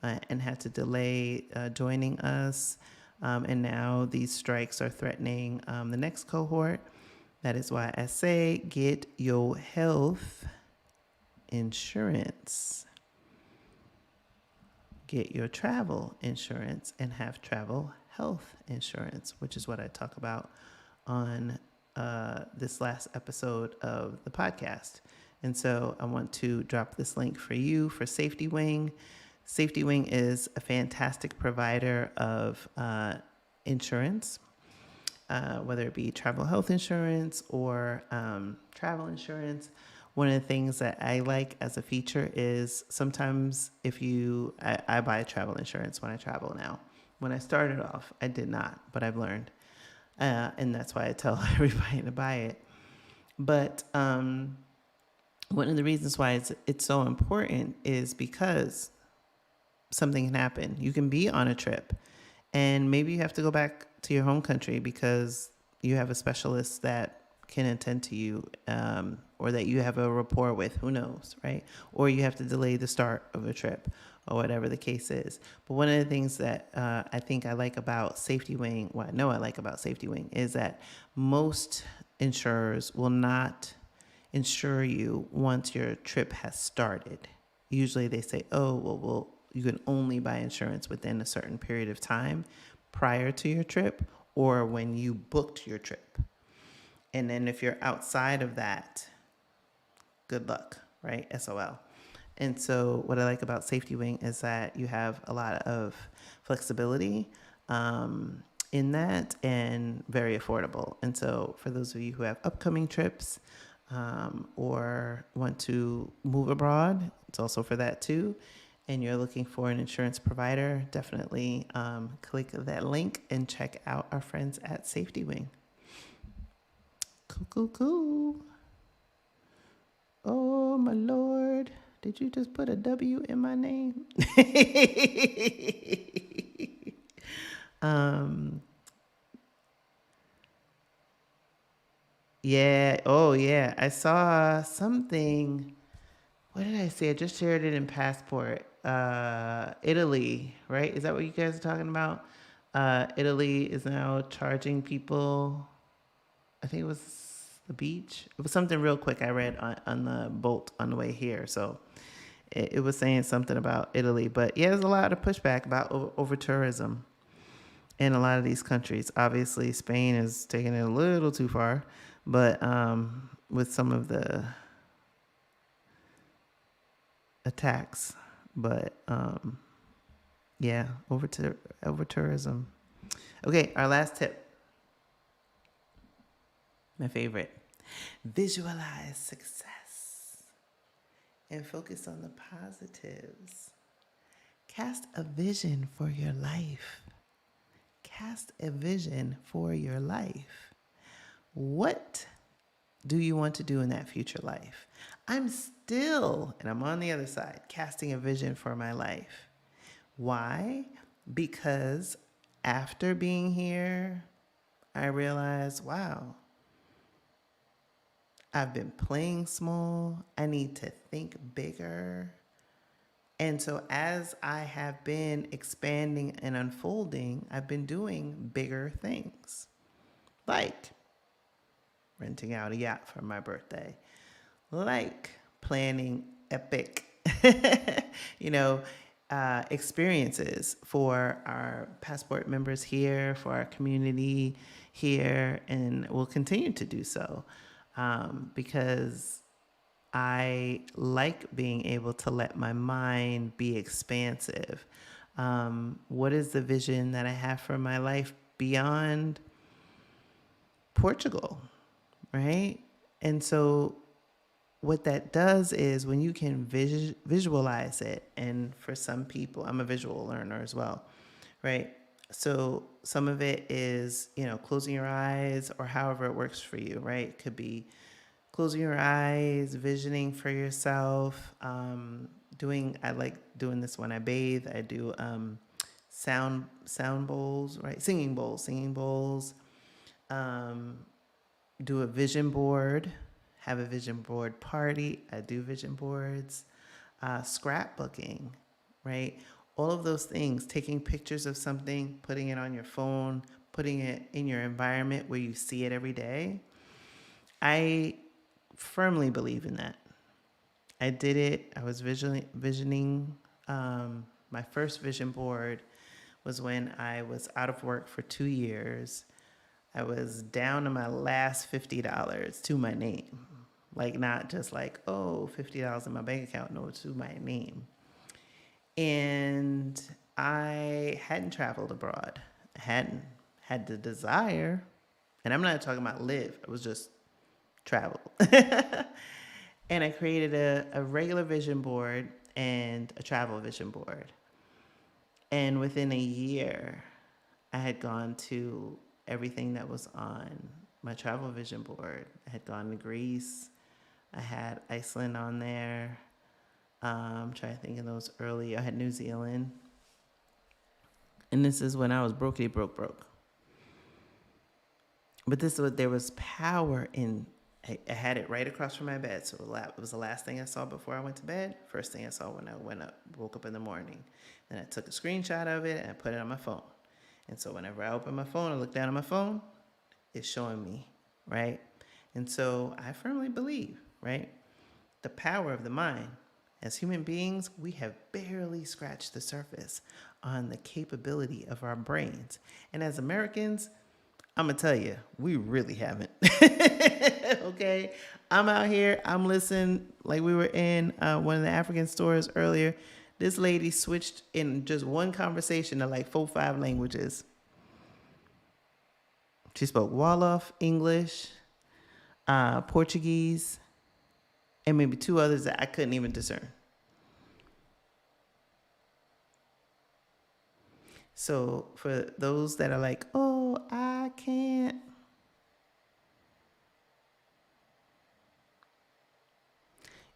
and had to delay joining us. And now these strikes are threatening the next cohort. That is why I say get your health insurance. Get your travel insurance and have travel health insurance, which is what I talk about on this last episode of the podcast. And so I want to drop this link for you for Safety Wing. Safety Wing is a fantastic provider of insurance, whether it be travel health insurance or travel insurance. One of the things that I like as a feature is sometimes I buy travel insurance when I travel now. When I started off, I did not, but I've learned. And that's why I tell everybody to buy it. But one of the reasons why it's so important is because something can happen. You can be on a trip and maybe you have to go back to your home country because you have a specialist that can attend to you or that you have a rapport with, who knows, right? Or you have to delay the start of a trip or whatever the case is. But one of the things that I think I like about Safety Wing, what I know I like about Safety Wing is that most insurers will not insure you once your trip has started. Usually they say, oh, well, you can only buy insurance within a certain period of time prior to your trip or when you booked your trip. And then if you're outside of that, good luck, right? SOL. And so what I like about Safety Wing is that you have a lot of flexibility in that and very affordable. And so for those of you who have upcoming trips or want to move abroad, it's also for that too. And you're looking for an insurance provider, definitely click that link and check out our friends at Safety Wing. Cool. Oh, my Lord. Did you just put a W in my name? Yeah. Oh, yeah. I saw something. What did I say? I just shared it in Passport. Italy, right? Is that what you guys are talking about? Italy is now charging people, I think it was the beach. It was something real quick I read on the boat on the way here. So It was saying something about Italy, but yeah, there's a lot of pushback about over tourism in a lot of these countries. Obviously, Spain is taking it a little too far, but with some of the attacks. But yeah, over tourism. Okay, our last tip. My favorite. Visualize success and focus on the positives. Cast a vision for your life. Cast a vision for your life. What do you want to do in that future life? I'm still, and I'm on the other side, casting a vision for my life. Why? Because after being here, I realized, wow, I've been playing small. I need to think bigger. And so as I have been expanding and unfolding, I've been doing bigger things, like renting out a yacht for my birthday, like planning epic, you know, experiences for our passport members here, for our community here, and will continue to do so because I like being able to let my mind be expansive. What is the vision that I have for my life beyond Portugal, right? And so what that does is when you can visualize it, and for some people, I'm a visual learner as well, right? So some of it is, closing your eyes or however it works for you, right? It could be closing your eyes, visioning for yourself, I like doing this when I bathe. I do sound bowls, right? Singing bowls. Do a vision board, have a vision board party. I do vision boards, scrapbooking, right? All of those things, taking pictures of something, putting it on your phone, putting it in your environment where you see it every day. I firmly believe in that. I did it. I was visioning. My first vision board was when I was out of work for 2 years. I was down to my last $50 to my name. Like, not just like, oh, $50 in my bank account. No, to my name. And I hadn't traveled abroad. I hadn't had the desire. And I'm not talking about live. It was just travel. And I created a regular vision board and a travel vision board. And within a year, I had gone to everything that was on my travel vision board. I had gone to Greece. I had Iceland on there. I'm trying to think of those early. I had New Zealand. And this is when I was broke. But there was power in, I had it right across from my bed. So it was the last thing I saw before I went to bed. First thing I saw when I woke up in the morning. Then I took a screenshot of it and I put it on my phone. And so whenever I open my phone, I look down at my phone, it's showing me, right? And so I firmly believe, right? The power of the mind. As human beings, we have barely scratched the surface on the capability of our brains. And as Americans, I'm going to tell you, we really haven't. Okay? I'm out here, I'm listening, like we were in one of the African stores earlier. This lady switched in just one conversation to like 4-5 languages. She spoke Wolof, English, Portuguese, and maybe 2 others that I couldn't even discern. So for those that are like, oh, I can't.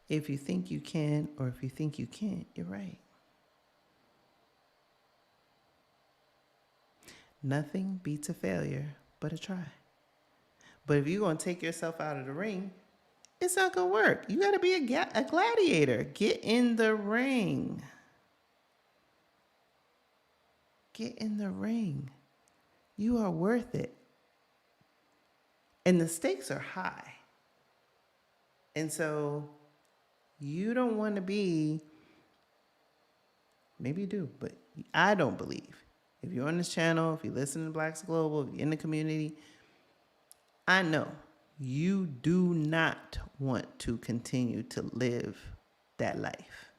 If you think you can, or if you think you can't, you're right. Nothing beats a failure but a try. But if you're going to take yourself out of the ring, it's not going to work. You got to be a gladiator. Get in the ring. Get in the ring. You are worth it. And the stakes are high. And so you don't want to be Maybe you do, but I don't believe. If you're on this channel, if you listen to Blacks Global, if you're in the community, I know you do not want to continue to live that life.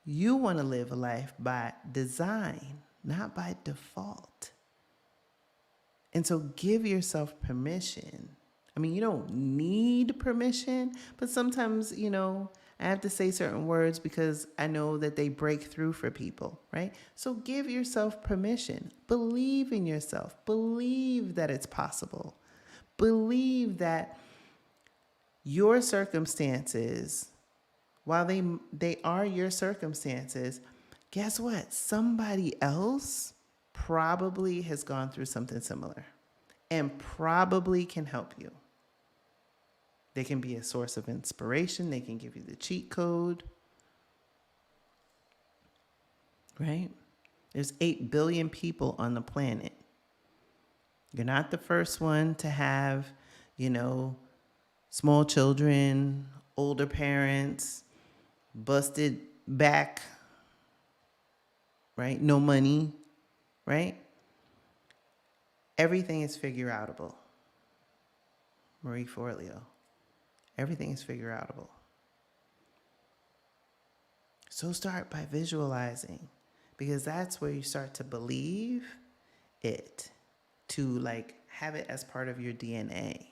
You want to live a life by design, not by default. And so give yourself permission. I mean, you don't need permission, but sometimes, I have to say certain words because I know that they break through for people, right? So give yourself permission. Believe in yourself. Believe that it's possible. Believe that your circumstances, while they are your circumstances, guess what? Somebody else probably has gone through something similar and probably can help you. They can be a source of inspiration. They can give you the cheat code, right? There's 8 billion people on the planet. You're not the first one to have, small children, older parents, busted back, right? No money, right? Everything is figure outable. Marie Forleo. Everything is figure outable. So start by visualizing, because that's where you start to believe it, to have it as part of your DNA.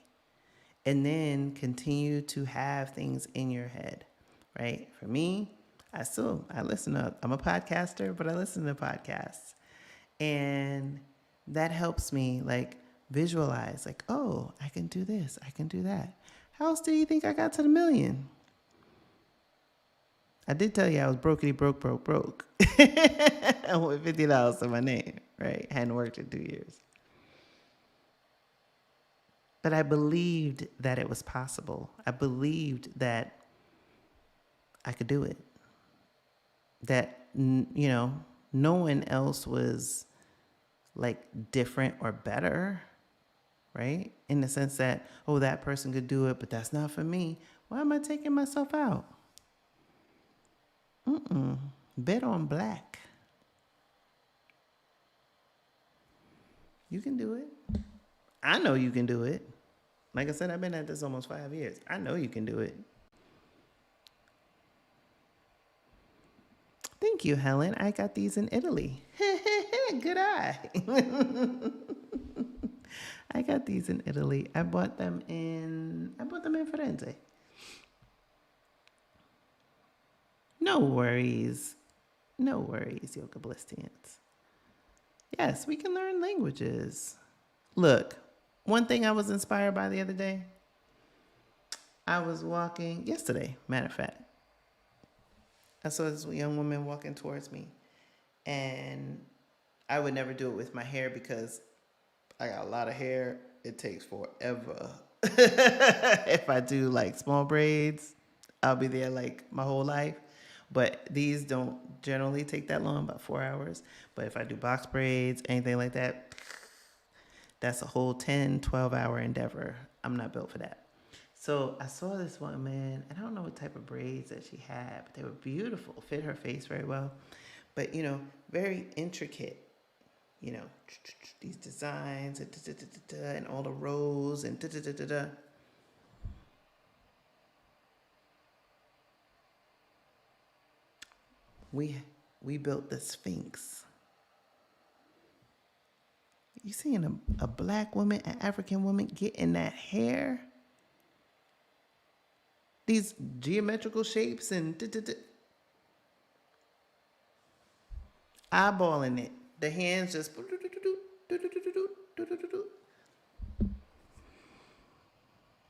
And then continue to have things in your head, right? For me, I listen to, I'm a podcaster, but I listen to podcasts. And that helps me visualize, oh, I can do this, I can do that. How else do you think I got to the million? I did tell you I was broke. With $50 to my name, right? Hadn't worked in 2 years. But I believed that it was possible. I believed that I could do it. That, no one else was different or better, right? In the sense that, oh, that person could do it, but that's not for me. Why am I taking myself out? Bet on black. You can do it. I know you can do it. Like I said, I've been at this almost 5 years. I know you can do it. Thank you, Helen. I got these in Italy. Good eye. I got these in Italy. I bought them in Firenze. No worries. No worries, Yoga Blistians. Yes, we can learn languages. Look, one thing I was inspired by the other day, I was walking yesterday, matter of fact. I saw this young woman walking towards me, and I would never do it with my hair because I got a lot of hair. It takes forever. If I do small braids, I'll be there my whole life. But these don't generally take that long, about 4 hours. But if I do box braids, anything like that, that's a whole 10, 12-hour endeavor. I'm not built for that. So I saw this woman, and I don't know what type of braids that she had, but they were beautiful, fit her face very well. But, very intricate, these designs and all the rows and We built the Sphinx. You seeing a black woman, an African woman get in that hair? These geometrical shapes and eyeballing it. The hands just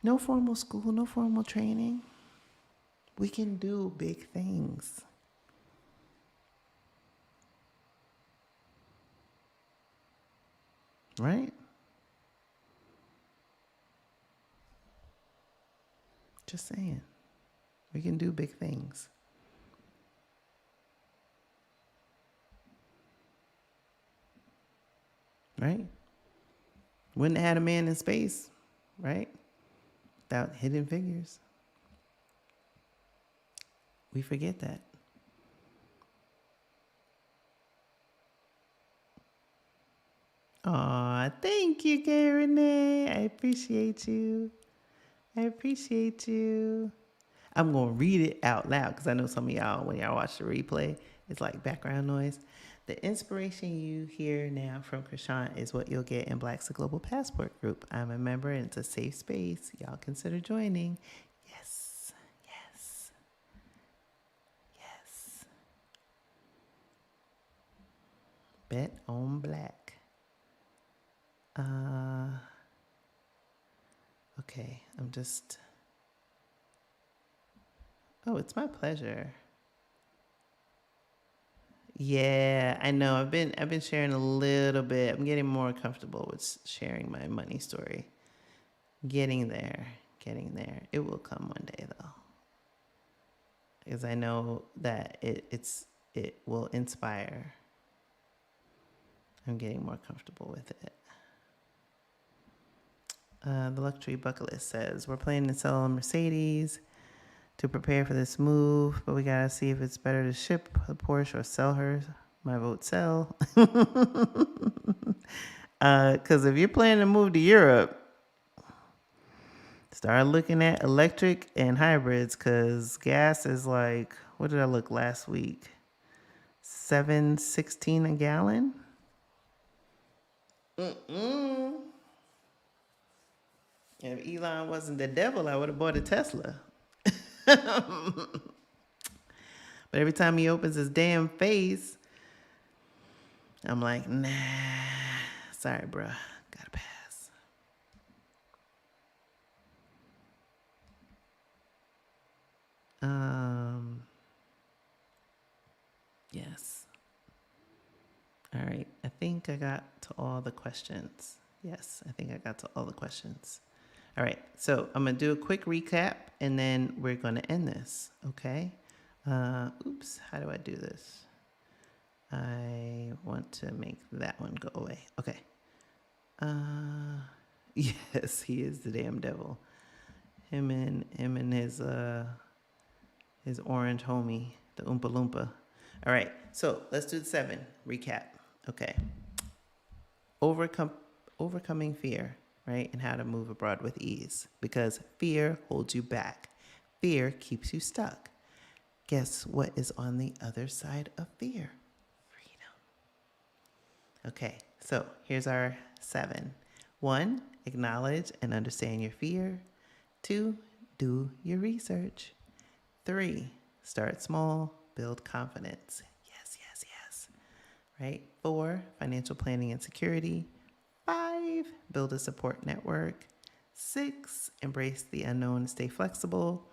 no formal school, no formal training. We can do big things. Right? Just saying. We can do big things. Right? Wouldn't have had a man in space, right? Without hidden figures. We forget that. Aw, thank you, Karen. I appreciate you. I appreciate you. I'm going to read it out loud because I know some of y'all, when y'all watch the replay, it's like background noise. The inspiration you hear now from Krishan is what you'll get in Black's Global Passport Group. I'm a member and it's a safe space. Y'all consider joining. Yes, yes, yes. Bet on Black. Okay, I'm just... Oh, it's my pleasure. Yeah, I know. I've been sharing a little bit. I'm getting more comfortable with sharing my money story. Getting there. Getting there. It will come one day though. Because I know that it will inspire. I'm getting more comfortable with it. The luxury bucket list says we're planning to sell a Mercedes to prepare for this move, but we gotta see if it's better to ship the Porsche or sell her. My vote sell. Because if you're planning to move to Europe, start looking at electric and hybrids. Because gas is like, what did I look last week? $7.16 a gallon. And if Elon wasn't the devil, I would have bought a Tesla. But every time he opens his damn face, I'm like, nah, sorry, bruh, gotta pass. Yes. All right, I think I got to all the questions. Yes, I think I got to all the questions. All right, so I'm gonna do a quick recap and then we're gonna end this, okay? Oops, how do I do this? I want to make that one go away. Okay. Yes, he is the damn devil. Him and his orange homie, the Oompa Loompa. All right, so let's do the 7 recap. Okay. Overcoming fear, right? And how to move abroad with ease. Because fear holds you back. Fear keeps you stuck. Guess what is on the other side of fear? Freedom. Okay, so here's our 7. 1, acknowledge and understand your fear. 2, do your research. 3, start small, build confidence. Yes, yes, yes. Right? 4, financial planning and security. 5, build a support network. 6, embrace the unknown and stay flexible.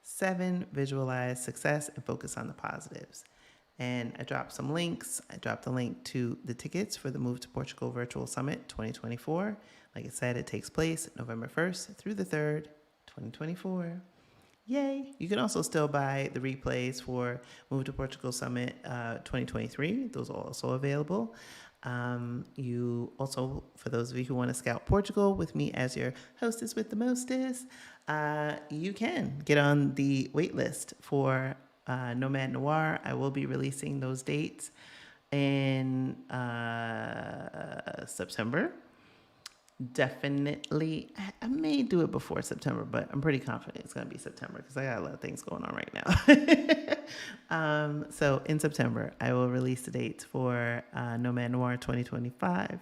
7, visualize success and focus on the positives. And I dropped some links. I dropped the link to the tickets for the Move to Portugal Virtual Summit 2024. Like I said, it takes place November 1st through the 3rd, 2024. Yay. You can also still buy the replays for Move to Portugal Summit 2023. Those are also available. You also, for those of you who want to scout Portugal with me as your hostess with the mostest, you can get on the wait list for Nomad Noir. I will be releasing those dates in September. Definitely, I may do it before September, but I'm pretty confident it's going to be September because I got a lot of things going on right now. So in September, I will release the dates for Nomad Noir 2025,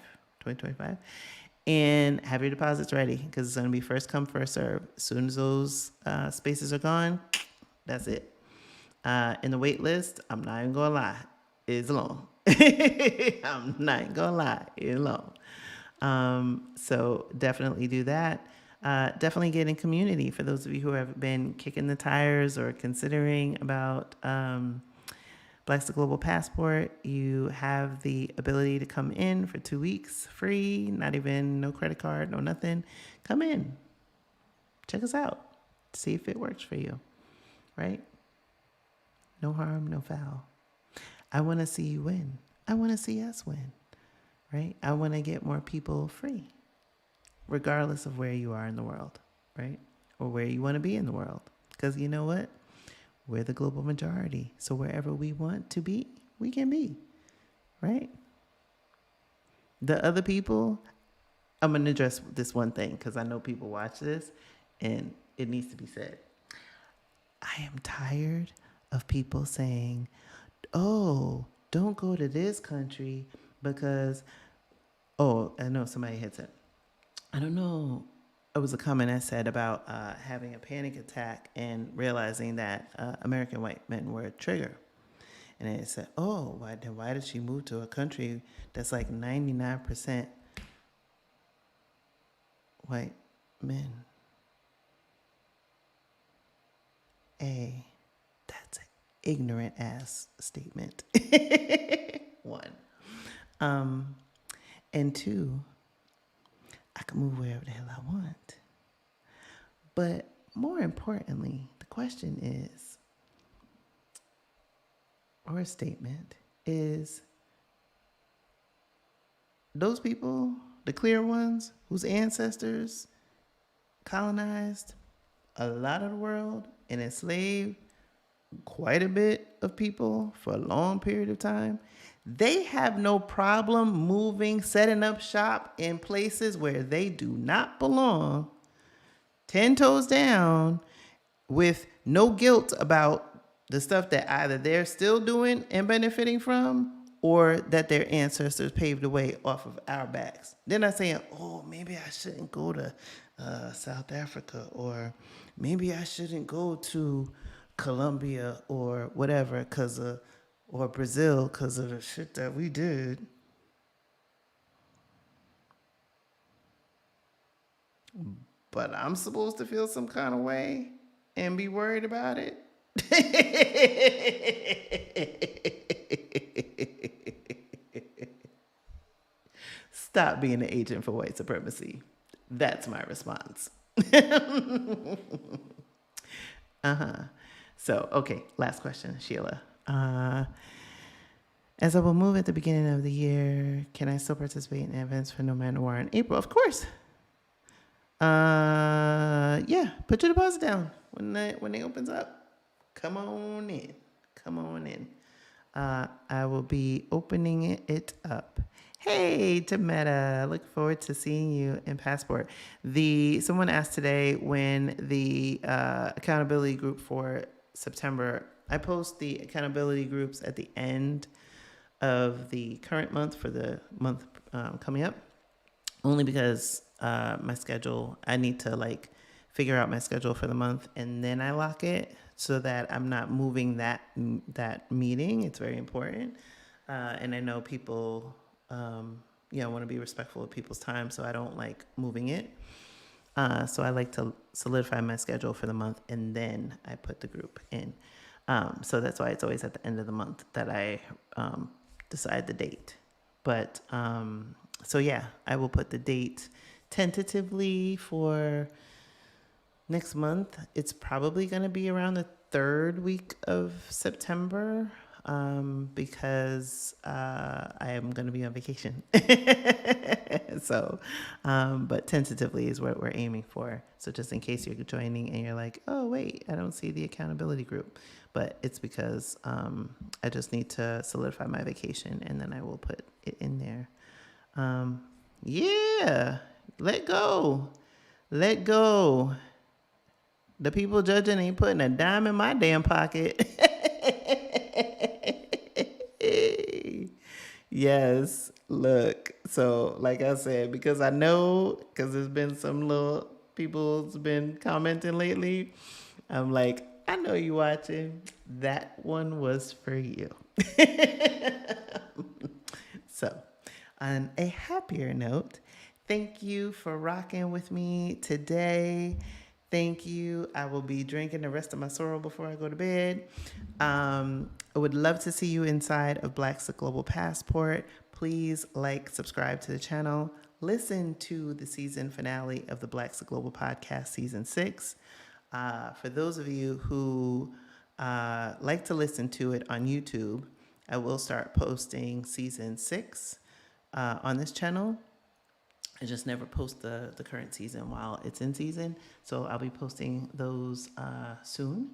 and have your deposits ready because it's going to be first come, first serve. As soon as those spaces are gone, that's it. In the wait list, I'm not even going to lie, it's long. I'm not even going to lie, it's long. So definitely do that. Definitely get in community for those of you who have been kicking the tires or considering about Black's Global Passport. You have the ability to come in for 2 weeks free, not even no credit card, no nothing. Come in, check us out, see if it works for you, right? No harm, no foul. I want to see you win. I want to see us win. Right? I want to get more people free, regardless of where you are in the world, right? Or where you want to be in the world. Because you know what? We're the global majority. So wherever we want to be, we can be, right? The other people, I'm going to address this one thing because I know people watch this and it needs to be said. I am tired of people saying, oh, don't go to this country because, oh, I know somebody had said, I don't know. It was a comment I said about having a panic attack and realizing that American white men were a trigger. And it said, oh, why did she move to a country that's like 99% white men? That's an ignorant ass statement. One. And two, I can move wherever the hell I want. But more importantly, the question is, or a statement is, those people, the clear ones whose ancestors colonized a lot of the world and enslaved quite a bit of people for a long period of time, they have no problem moving, setting up shop in places where they do not belong, 10 toes down, with no guilt about the stuff that either they're still doing and benefiting from or that their ancestors paved the way off of our backs. They're not saying, oh, maybe I shouldn't go to South Africa, or maybe I shouldn't go to Colombia or whatever or Brazil because of the shit that we did. But I'm supposed to feel some kind of way and be worried about it? Stop being an agent for white supremacy. That's my response. So, okay, last question, Sheila. As I will move at the beginning of the year, can I still participate in events for No Man War in April? Of course. Yeah, put your deposit down when it opens up. Come on in. Come on in. I will be opening it up. Hey, Tameta, look forward to seeing you in Passport. Someone asked today when the accountability group for September. I post the accountability groups at the end of the current month for the month coming up, only because my schedule, I need to figure out my schedule for the month and then I lock it so that I'm not moving that meeting. It's very important. And I know people, want to be respectful of people's time, so I don't like moving it. So I like to solidify my schedule for the month and then I put the group in. So that's why it's always at the end of the month that I decide the date. But so yeah, I will put the date tentatively for next month. It's probably going to be around the third week of September because I am going to be on vacation. So, but tentatively is what we're aiming for. So just in case you're joining and you're like, oh, wait, I don't see the accountability group. But it's because I just need to solidify my vacation and then I will put it in there. Yeah, let go. Let go. The people judging ain't putting a dime in my damn pocket. Yes, look. So, like I said, because I know, because there's been some little people's been commenting lately, I'm like, I know you watching. That one was for you. So, on a happier note, thank you for rocking with me today. Thank you. I will be drinking the rest of my sorrel before I go to bed. I would love to see you inside of Black's Global Passport. Please subscribe to the channel. Listen to the season finale of the Black's Global Podcast Season 6. For those of you who like to listen to it on YouTube, I will start posting Season 6 on this channel. I just never post the current season while it's in season. So I'll be posting those soon.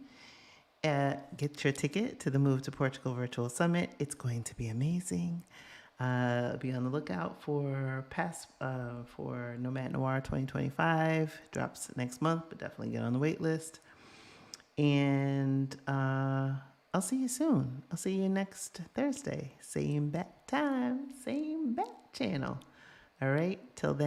Get your ticket to the Move to Portugal Virtual Summit. It's going to be amazing. Be on the lookout for for Nomad Noir 2025. Drops next month, but definitely get on the wait list. And I'll see you soon. I'll see you next Thursday. Same bat time, same bat channel. All right. Till then.